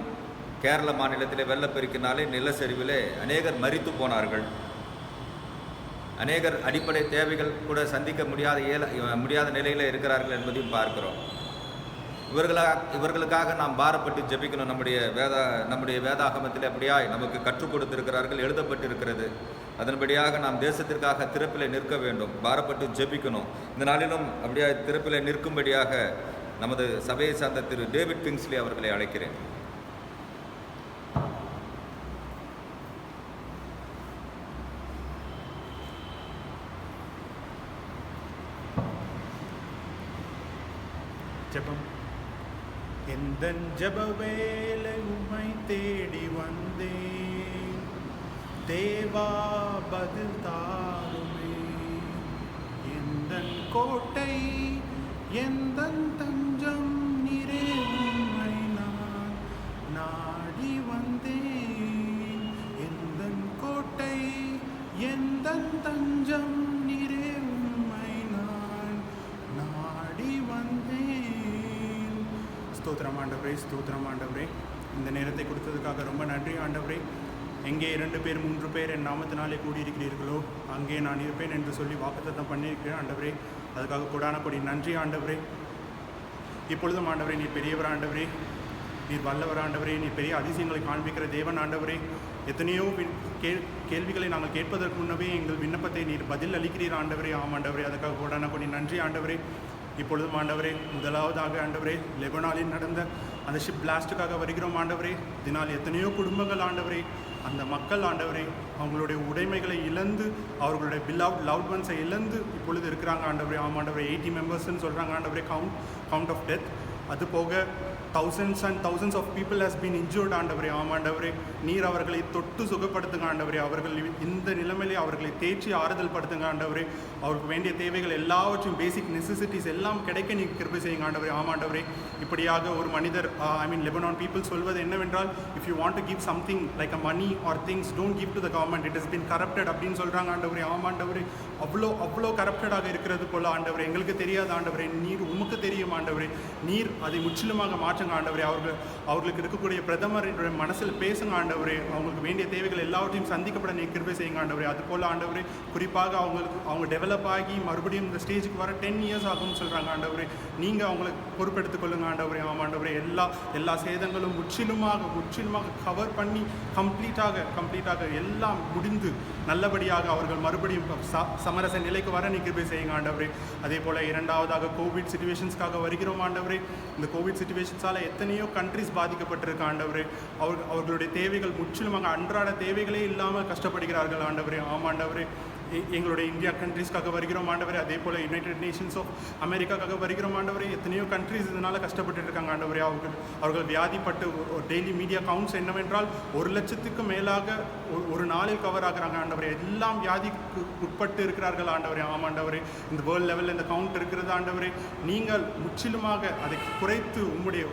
கேரள மாநிலத்திலே வெள்ளப்பெருக்கினாலே நிலச்சரிவிலே அநேகர் மரித்து போனார்கள். அநேகர் அடிப்படை தேவைகள் கூட சந்திக்க முடியாத நிலையில் இருக்கிறார்கள் என்பதையும் பார்க்கிறோம். இவர்களுக்காக நாம் பாரப்பட்டு ஜெபிக்கணும். நம்முடைய வேதாகமத்தில் அப்படியாய் நமக்கு கற்றுக் கொடுத்திருக்கிறார்கள், எழுதப்பட்டிருக்கிறது. அதன்படியாக நாம் தேசத்திற்காக திறப்பிலே நிற்க வேண்டும், பாரப்பட்டு ஜெபிக்கணும். இந்த நாளிலும் அப்படியாய் திறப்பிலே நிற்கும்படியாக நமது சபையை சார்ந்த திரு டேவிட் கிங்ஸ்லி அவர்களை அழைக்கிறேன். ஜெபம். எந்தன் ஜெப வேளை உம்மை தேடி வந்தேன், தேவா பதில் தாருமே. எந்தன் கோட்டை எந்தன் தஞ்சம் நீரே, உம்மை நான் நாடி வந்தேன். எந்தன் கோட்டை எந்தன் தஞ்சம் நீரே, உம்மை நான் நாடி வந்தேன். ஸ்தோத்திரம் ஆண்டவரே, இந்த நேரத்தை கொடுத்ததுக்காக ரொம்ப நன்றி ஆண்டவரே. எங்கே 2 பேர் 3 பேர் என் நாமத்தினாலே கூடியிருக்கிறீர்களோ அங்கே நான் இருப்பேன் என்று சொல்லி வாக்குத்தத்தம் பண்ணியிருக்கிறேன் ஆண்டவரே. அதுக்காக கொடி நன்றி ஆண்டவரே. இப்பொழுதும் ஆண்டவரே, நீ பெரியவர் ஆண்டவரே, நீர் வல்லவர் ஆண்டவரே, நீ பெரிய அதிசயங்களை காண்பிக்கிற தேவன் ஆண்டவரே. எத்தனையோ கேள்விகளை நாங்கள் கேட்பதற்கு முன்னவே எங்கள் விண்ணப்பத்தை நீர் பதில் அளிக்கிறீர் ஆண்டவரே. ஆமாண்டவரே, அதுக்காக கொடி நன்றி ஆண்டவரே. இப்பொழுதும் ஆண்டவரே, முதலாவதாக ஆண்டவரே, லெபனானில் நடந்த அந்த ஷிப் பிளாஸ்டுக்காக வருகிறோம் ஆண்டவரே. இதனால் எத்தனையோ குடும்பங்கள் ஆண்டவரே, அந்த மக்கள் ஆண்டவரே அவங்களுடைய உடைமைகளை இழந்து, அவர்களுடைய லவ்ட் ஒன்ஸை இழந்து இப்பொழுது இருக்கிறாங்க ஆண்டவரே. ஆமாண்டவரே, 80 மெம்பர்ஸ்ன்னு சொல்கிறாங்க ஆண்டவரே, கவுண்ட் ஆஃப் டெத். அது போக thousands and thousands of people has been injured ஆண்டவரே. ஆமாண்டவரே, நீர் அவர்களை தொட்டு சுகப்படுத்துங்க ஆண்டவரே. அவர்கள் இந்த நிலைமையிலே அவர்களை தேற்றி ஆறுதல் படுத்துங்க ஆண்டவரே. அவருக்கு வேண்டிய தேவைகள் எல்லாவற்றையும் பேசிக் நெசசிட்டிஸ் எல்லாம் கிடைக்க நீ கிருபை செய்யுங்க ஆண்டவரே. ஆமாண்டவரே, இப்படியாக ஒரு மனிதர் லெபனான் பீப்புள் சொல்வது என்னவென்றால், if you want to give something like a money or things, don't give to the government, it has been corrupted அப்படின்னு சொல்கிறாங்க ஆண்டவரே. ஆமாண்டவரே, அவ்வளோ கரப்டடாக இருக்கிறது போல ஆண்டவரே எங்களுக்கு தெரியாத ஆண்டவரே, நீர் உமக்கு தெரியும் ஆண்டவரே. நீர் அதை முற்றிலுமாக மாற்றுங்க ஆண்டவரே. அவர்களுக்கு இருக்கக்கூடிய பிரதமருடைய மனசில் பேசுங்க ஆண்டவரே. அவங்களுக்கு வேண்டிய தேவைகள் எல்லாவற்றையும் சந்திக்கப்பட நீ கிருபை செய்யுங்க ஆண்டவரே. அதுபோல் ஆண்டவரே, குறிப்பாக அவங்க டெவலப் ஆகி மறுபடியும் இந்த ஸ்டேஜுக்கு வர 10 years ஆகும்னு சொல்கிறாங்க ஆண்டவரே. நீங்கள் அவங்களுக்கு பொறுப்பெடுத்துக் கொள்ளுங்க ஆண்டவரே. ஆமாண்டவரே, எல்லா சேதங்களும் முற்றிலுமாக கவர் பண்ணி கம்ப்ளீட்டாக எல்லாம் முடிந்து நல்லபடியாக அவர்கள் மறுபடியும் சமரச நிலைக்கு வர நீ கிருபை செய்யுங்க ஆண்டவரே. அதே போல் இரண்டாவதாக கோவிட் சிச்சுவேஷன்ஸ்க்காக வருகிறோம் ஆண்டவரே. இந்த கோவிட் சிச்சுவேஷன்ஸால் எத்தனையோ கண்ட்ரிஸ் பாதிக்கப்பட்டிருக்கு ஆண்டவரே. அவர்களுடைய தேவைகள் முற்றிலுமாக அன்றாட தேவைகளே இல்லாமல் கஷ்டப்படுகிறார்கள் ஆண்டவரே. ஆமாண்டவரே, எங்களுடைய இந்தியா கண்ட்ரீஸ்க்காக வருகிறோம் ஆண்டவரே. அதே போல் யுனைடெட் நேஷன்ஸ் ஆஃப் அமெரிக்காக்காக வருகிறோம் ஆண்டவரே. எத்தனையோ கண்ட்ரீஸ் இதனால் கஷ்டப்பட்டு இருக்காங்க ஆண்டவரே. அவர்கள் வியாதிப்பட்டு டெய்லி மீடியா கவுண்ட்ஸ் என்னவென்றால் 1 லட்சத்துக்கு மேலாக ஒரு நாளில் கவர் ஆகுறாங்க ஆண்டவரே. எல்லாம் வியாதிக்கு உட்பட்டு இருக்கிறார்கள் ஆண்டவரே. ஆமாண்டவரே, இந்த வேர்ல்டு லெவலில் இந்த கவுண்ட் இருக்கிறது ஆண்டவரே. நீங்கள் முற்றிலுமாக அதை குறைத்து உம்முடைய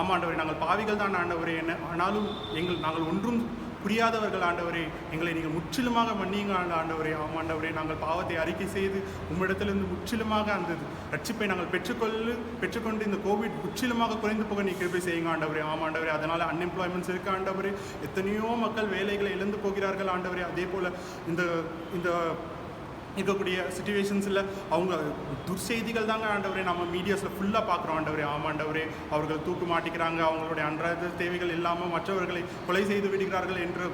ஆமாண்டவரே, நாங்கள் பாவிகள் தான் ஆண்டவரே, ஆனாலும் நாங்கள் ஒன்றும் புரியாதவர்கள் ஆண்டவரே. எங்களை நீங்கள் முற்றிலுமாக மன்னியுங்க ஆண்டவரே. ஆமாண்டவரே, நாங்கள் பாவத்தை அறிக்கை செய்து உம்மிடத்திலிருந்து முற்றிலுமாக அந்த ரட்சிப்பை நாங்கள் பெற்றுக்கொண்டு இந்த கோவிட் முற்றிலுமாக குறைந்து போக நீ கிருபை செய்யுங்க ஆண்டவரே. ஆமாண்டவரே, அதனால் அன்எம்ப்ளாய்மெண்ட்ஸ் இருக்கு ஆண்டவரே. எத்தனையோ மக்கள் வேலைகளை இழந்து போகிறார்கள் ஆண்டவரே. அதே போல் இந்த இருக்கக்கூடிய சிச்சுவேஷன்ஸில் அவங்க துர்செய்திகள் தாங்க ஆண்டவரே நம்ம மீடியாஸில் ஃபுல்லாக பார்க்குறோம் ஆண்டவரே. ஆமாண்டவரே, அவர்கள் தூக்கு மாட்டிக்கிறாங்க, அவங்களுடைய அன்றாட தேவைகள் இல்லாமல் மற்றவர்களை கொலை செய்து விடுகிறார்கள் என்று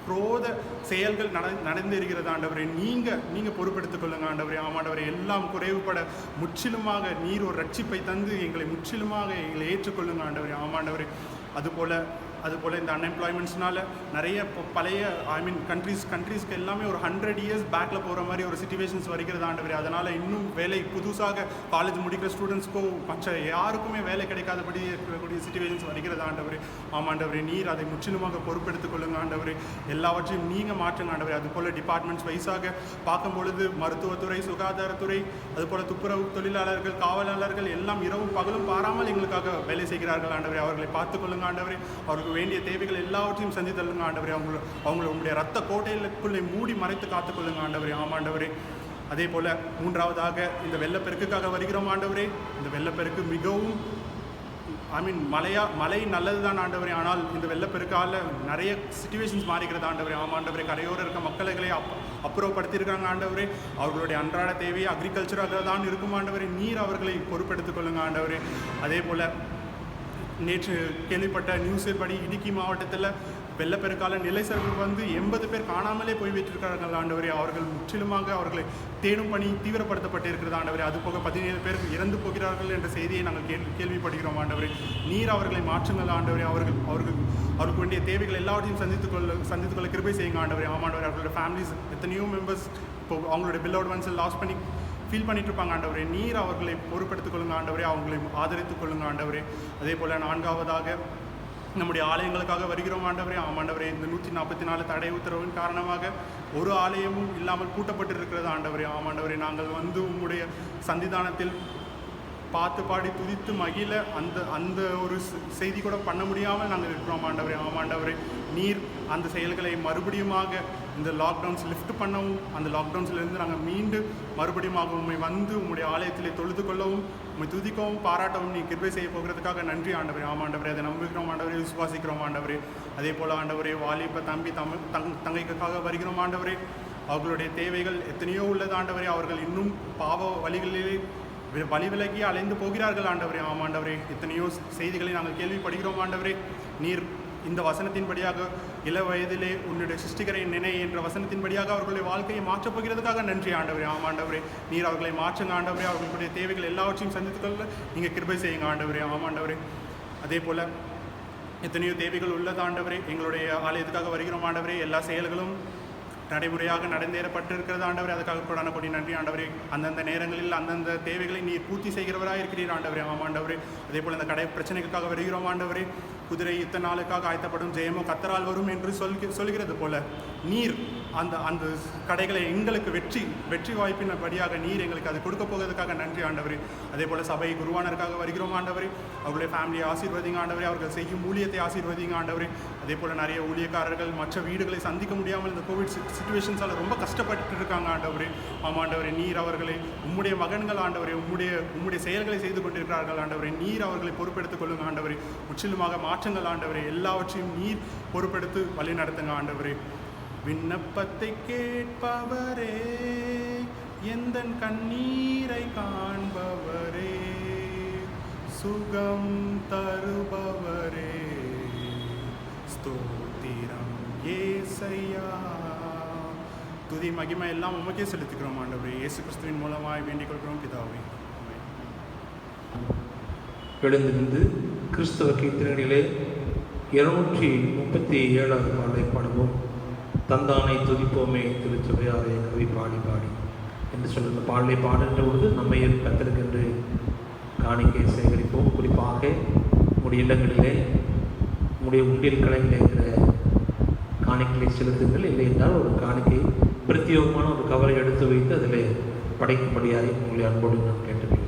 குரோத செயல்கள் நடந்திருக்கிறது ஆண்டவரே. நீங்கள் பொறுப்பெடுத்துக் கொள்ளுங்க ஆண்டவரே. ஆமாண்டவரே, எல்லாம் குறைவுபட முற்றிலுமாக நீர் ஒரு ரட்சிப்பை தந்து எங்களை முற்றிலுமாக ஏற்றுக்கொள்ளுங்க ஆண்டவரே. ஆமாண்டவரே, அதுபோல் இந்த அன்எம்ப்ளாய்மெண்ட்ஸ்னால நிறைய பழைய கண்ட்ரீஸ்க்கு எல்லாமே ஒரு 100 years பேக்கில் போகிற மாதிரி ஒரு சிச்சுவேஷன்ஸ் வருகிறது ஆண்டவரே. அதனால் இன்னும் வேலை புதுசாக காலேஜ் முடிக்கிற ஸ்டூடெண்ட்ஸ்க்கோ மற்ற யாருக்குமே வேலை கிடைக்காதபடி இருக்கக்கூடிய சிச்சுவேஷன்ஸ் வருகிறது ஆண்டவரே. ஆமாண்டவரே, நீர் அதை முற்றிலுமாக பொறுப்பெடுத்துக் கொள்ளுங்க ஆண்டவரே. எல்லாவற்றையும் நீங்கள் மாற்றுங்க ஆண்டவரே. அதுபோல் டிபார்ட்மெண்ட்ஸ் வைஸாக பார்க்கும்பொழுது மருத்துவத்துறை, சுகாதாரத்துறை, அதுபோல் துப்புரவு தொழிலாளர்கள், காவலாளர்கள் எல்லாம் இரவும் பகலும் பாராமல் எங்களுக்காக வேலை செய்கிறார்கள் ஆண்டவரே. அவர்களை பார்த்துக்கொள்ளுங்க ஆண்டவரே. அவர்களுக்கு வேண்டிய தேவைகள் எல்லாவற்றையும் சந்தித்தள்ளுங்க ஆண்டவரே. அவங்களை உங்களுடைய ரத்த கோட்டைகளுக்குள்ளே மூடி மறைத்து காத்துக்கொள்ளுங்க ஆண்டவரே. ஆமாண்டவரே, அதே போல் மூன்றாவதாக இந்த வெள்ளப்பெருக்குக்காக வருகிறோம் ஆண்டவரே. இந்த வெள்ளப்பெருக்கு மிகவும் மழை நல்லது தான் ஆண்டவரே. ஆனால் இந்த வெள்ளப்பெருக்கால் நிறைய சிச்சுவேஷன்ஸ் மாறிக்கிறது ஆண்டவரே. ஆமாண்டவரே, கரையோரம் இருக்க மக்களை அப்புறப்படுத்தியிருக்காங்க ஆண்டவரே. அவர்களுடைய அன்றாட தேவையை அக்ரிகல்ச்சராக தான் இருக்கும் ஆண்டவரே. நீர் அவர்களை பொறுப்பெடுத்துக் கொள்ளுங்க ஆண்டவரே. அதே போல் நேற்று கேள்விப்பட்ட நியூஸில் படி இடுக்கி மாவட்டத்தில் வெள்ளப்பெருக்கால நிலைச்சரிவு வந்து 80 பேர் காணாமலே போய்விட்டிருக்கிறார்கள் ஆண்டவரே. அவர்கள் முற்றிலுமாக அவர்களை தேடும் பணி தீவிரப்படுத்தப்பட்டு இருக்கிறது ஆண்டவரே. அதுபோக 17 பேர் இறந்து போகிறார்கள் என்ற செய்தியை நாங்கள் கேள்விப்படுகிறோம் ஆண்டவரே. நீர் அவர்களை மாற்றுங்கள் ஆண்டவரே. அவர்களுக்கு வேண்டிய தேவைகள் எல்லாவற்றையும் சந்தித்துக்கொள்ள கிருபை செய்யுங்க ஆண்டவரே. ஆமாண்டவரே, அவர்களோட ஃபேமிலிஸ் எத்தனையோ மெம்பர்ஸ் இப்போ அவங்களுடைய பில்லவுட் ஒன்ஸை லாஸ் பண்ணி ஃபீல் பண்ணிட்டு இருப்பாங்க ஆண்டவரே. நீர் அவர்களை பொறுப்பெடுத்துக் கொள்ளுங்க ஆண்டவரே. அவங்களை ஆதரித்துக் கொள்ளுங்க ஆண்டவரே. அதே போல் நான்காவதாக நம்முடைய ஆலயங்களுக்காக வருகிறோம் ஆண்டவரே. ஆமாண்டவரே, இந்த 144 தடை உத்தரவின் காரணமாக ஒரு ஆலயமும் இல்லாமல் பூட்டப்பட்டிருக்கிறது ஆண்டவரே. ஆமாண்டவரே, நாங்கள் வந்து உங்களுடைய சன்னிதானத்தில் பார்த்து பாடி துதித்து மகிழ அந்த ஒரு செய்தி கூட பண்ண முடியாமல் நாங்கள் இருக்கிறோம் ஆண்டவரே. ஆமாண்டவரே, நீர் அந்த செயல்களை மறுபடியுமாக இந்த லாக்டவுன்ஸ் லிஃப்ட் பண்ணவும், அந்த லாக்டவுன்ஸ்லேருந்து நாங்கள் மீண்டும் மறுபடியுமாக உண்மை வந்து உங்களுடைய ஆலயத்திலே தொழுது கொள்ளவும், உண்மை துதிக்கவும் பாராட்டவும் நீ கிருபை செய்ய போகிறதுக்காக நன்றி ஆண்டவரே. ஆமாண்டவரே, அதை நம்புகிறோம் ஆண்டவரே, விசுவாசிக்கிறோம் ஆண்டவரே. அதே போல் ஆண்டவரே, வாலிப தங்கைக்காக வருகிறோம் ஆண்டவரே. அவர்களுடைய தேவைகள் எத்தனையோ உள்ளது ஆண்டவரே. அவர்கள் இன்னும் பாவ வழிகளிலே வழிவிலகி அலைந்து போகிறார்கள் ஆண்டவரே. ஆமாண்டவரே, எத்தனையோ செய்திகளை நாங்கள் கேள்விப்படுகிறோம் ஆண்டவரே. நீர் இந்த வசனத்தின்படியாக இள வயதிலே உன்னுடைய சிருஷ்டிகரை நினை என்ற வசனத்தின்படியாக அவர்களுடைய வாழ்க்கையை மாற்றப் போகிறதுக்காக நன்றி ஆண்டவரே. ஆமாண்டவரே, நீர் அவர்களை மாற்றுங்க ஆண்டவரே. அவர்களுடைய தேவைகள் எல்லாவற்றையும் சந்தித்துக்கொள்ள நீங்கள் கிருபை செய்யுங்க ஆண்டவரே. ஆமாண்டவரே, அதே போல் எத்தனையோ தேவைகள் உள்ளது ஆண்டவரே. எங்களுடைய ஆலயத்துக்காக வருகிறோம் ஆண்டவரே. எல்லா செயல்களும் நடைமுறையாக நடந்தேறப்பட்டிருக்கிறது ஆண்டவரே. அதுக்காக கொடான கொடி நன்றி ஆண்டவரே. அந்தந்த நேரங்களில் அந்தந்த தேவைகளை நீர் பூர்த்தி செய்கிறவராக இருக்கிறீர் ஆண்டவரே. ஆமாம் ஆண்டவரே. அதே போல் அந்த கடை பிரச்சனைகளுக்காக வருகிறோம் ஆண்டவரே. குதிரை யுத்த நாளுக்காக ஆயத்தப்படும் ஜெயமோ கத்தரால் வரும் என்று சொல்கிறது போல நீர் அந்த அந்த கடைகளை எங்களுக்கு வெற்றி வாய்ப்பின் படியாக நீர் எங்களுக்கு அதை கொடுக்க போகிறதுக்காக நன்றி ஆண்டவரே. அதே போல் சபை குருவானருக்காக வருகிறோம் ஆண்டவரே. அவர்களுடைய ஃபேமிலியை ஆசீர்வதிங்க ஆண்டவரே. அவர்கள் செய்யும் ஊழியத்தை ஆசீர்வதிங்க ஆண்டவரே. அதே போல் நிறைய ஊழியக்காரர்கள் மற்ற வீடுகளை சந்திக்க முடியாமல் இந்த கோவிட் சிச்சுவேஷன்ஸால் ரொம்ப கஷ்டப்பட்டு இருக்காங்க ஆண்டவரே. ஆமாம் ஆண்டவரே. நீர் அவர்களை உம்முடைய மகன்கள் ஆண்டவரே, உம்முடைய செயல்களை செய்து கொண்டிருக்கிறார்கள் ஆண்டவரே. நீர் அவர்களை பொறுப்பெடுத்துக் கொள்ளுங்க ஆண்டவரே. முற்றிலுமாக மாற்றங்கள் ஆண்டவரே. எல்லாவற்றையும் நீர் பொறுப்பெடுத்து வழி நடத்துங்க ஆண்டவரே. விண்ணப்பத்தை கேட்பவரே, எந்தன் கண்ணீரை காண்பவரே, சுகம் தருபவரே, ஸ்தோத்திரம் ஏசையா. துதி மகிமை எல்லாம் உமக்கே செலுத்துகிறோம் ஆண்டவரே. இயேசு கிறிஸ்துவின் மூலமாய் வேண்டிக் கொள்கிறோம் பிதாவே. எழுந்திருந்து கிறிஸ்தவ கீர்த்தனைகளிலே 237வது பாடலை பாடுவோம். தந்தானை துதிப்போமே திருச்சபையாரே கவி பாடி பாடி என்று சொல்லுங்க. பாடலை பாடுகின்ற பொழுது நம்மை கத்தலுக்கென்று காணிக்கை சேகரிப்போம். குறிப்பாக உங்களுடைய இல்லங்களிலே உங்களுடைய உண்டியல் கலையில் இருக்கிற காணிக்கையை செலுத்துங்கள். இல்லை என்றால் ஒரு காணிக்கை பிரத்யேகமான ஒரு கவரை எடுத்து வைத்து அதில் படைக்கும்படியாக உங்களை அன்போடு நான் கேட்டுக்கொள்கிறேன்.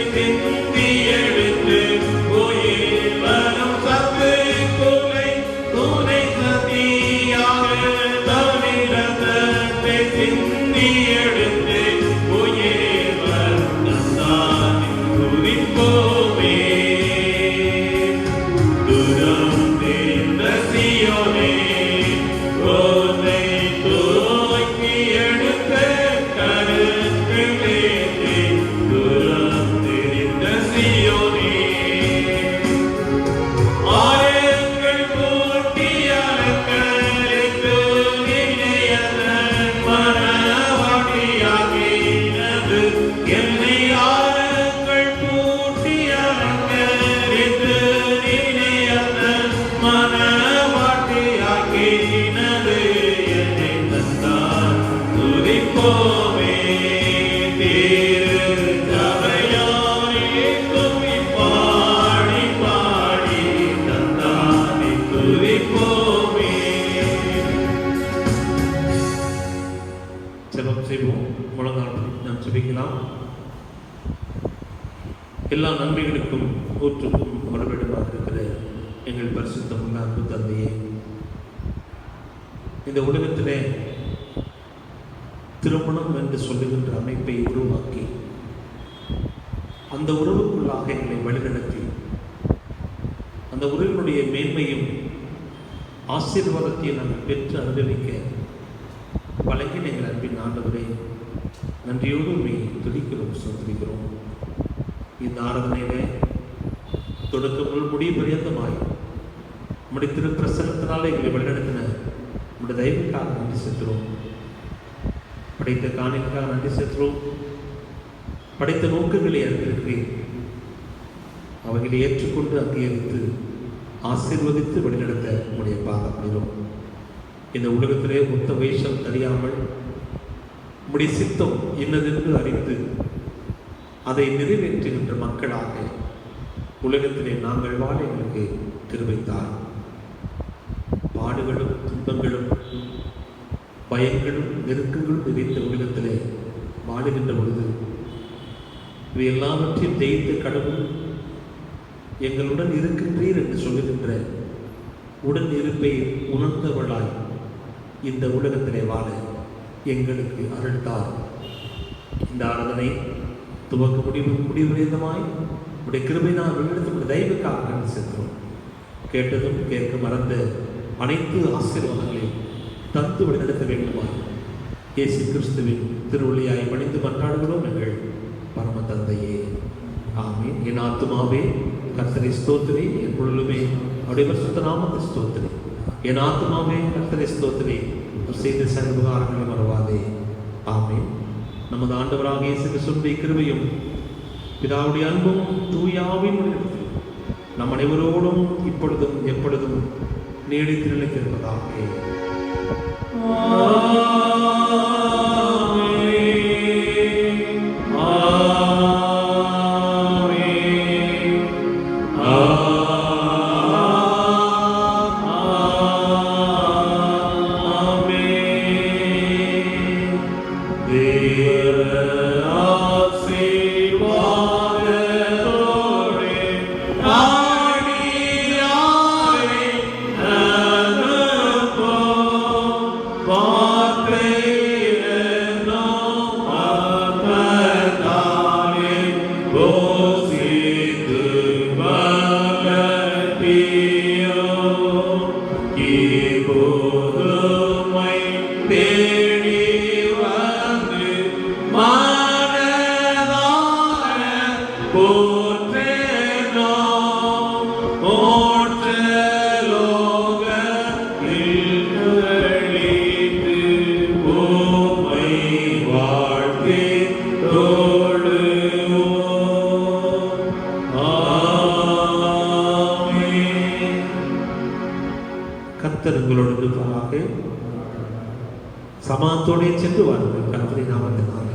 They நாள் எல்லா நன்மைகளுக்கும் ஊற்றுக்கும் உறவிடமாக இருக்கிற எங்கள் பரிசுத்தமுள்ள அன்பு தந்தையே, இந்த உலகத்திலே திருமணம் என்று சொல்லுகின்ற அமைப்பை உருவாக்கி அந்த உறவுக்குள்ளாக எங்களை வழிநடத்தி அந்த உறவினுடைய மேன்மையும் ஆசீர்வாதத்தையும் நாங்கள் பெற்று அனுபவிக்க வழங்கின எங்கள் அன்பின் ஆண்டவரே, நன்றியோடு உண்மை துதிக்கிறோம், சொந்திக்கிறோம். இந்த ஆராதனையிலே தொடக்கம் முடிய பரியந்தமாய் நம்முடைய திருப்பிரசனத்தினால எங்களை வழிநடத்தின நம்முடைய தயவுக்காக நன்றி செலுத்துகிறோம். படைத்த காணிக்காக நன்றி செலுத்துகிறோம். படைத்த நோக்கங்களை அறிந்திருக்கிறேன். அவைகளை ஏற்றுக்கொண்டு அங்கீகரித்து ஆசீர்வதித்து வழிநடத்த உடைய பாதப்படுகிறோம். இந்த உலகத்திலே மொத்த வேஷம் தெரியாமல் உடைய சித்தம் என்னதென்று அறிந்து அதை நிறைவேற்றுகின்ற மக்களாக உலகத்திலே நாங்கள் வாழ எங்களுக்கு கிருபைத்தார். பாடுகளும் துன்பங்களும் பயங்களும் நெருக்கங்களும் நிறைந்த உலகத்திலே வாழுகின்ற பொழுது இவை எல்லாவற்றையும் ஜெயித்த கடவுள் எங்களுடன் இருக்கின்றீர் என்று சொல்லுகின்ற உடன் இருப்பை உணர்ந்தவளாய் இந்த உலகத்திலே வாழ எங்களுக்கு அருள்தார். இந்த ஆராதனை துவக்க முடிவுமாய் உடைய கிருபை நான் வெளியிடத்து தயவுக்காக நன்றி செலுத்துகிறோம். கேட்டதும் கேட்க மறந்த அனைத்து ஆசீர்வாதங்களையும் தந்து வழிநடத்த வேண்டுமாய் இயேசு கிறிஸ்துவின் திருவள்ளியாய் பணிந்து மன்றாடுகிறோம் எங்கள் பரம தந்தையே, ஆமீன். என் ஆத்துமாவே கர்த்தரை ஸ்தோத்திரி, என் பொருளுமே அவருடைய பரிசுத்த நாமத்தை ஸ்தோத்திரி. என் ஆத்துமாவே கர்த்தரை ஸ்தோத்திரி, செய்த சர்வகாரங்களை மறவாதே, ஆமீன். நமது ஆண்டவராக இயேசு கிறிஸ்துவின் கிருபையும் பிதாவுடைய அன்பும் தூயாவின் நம் அனைவரோடும் இப்பொழுதும் எப்பொழுதும் நீடித்து நிலைத்திருப்பதாக. சமாத்தோடே சென்று வாருங்கள். கர்த்தரின் நாமத்தினால்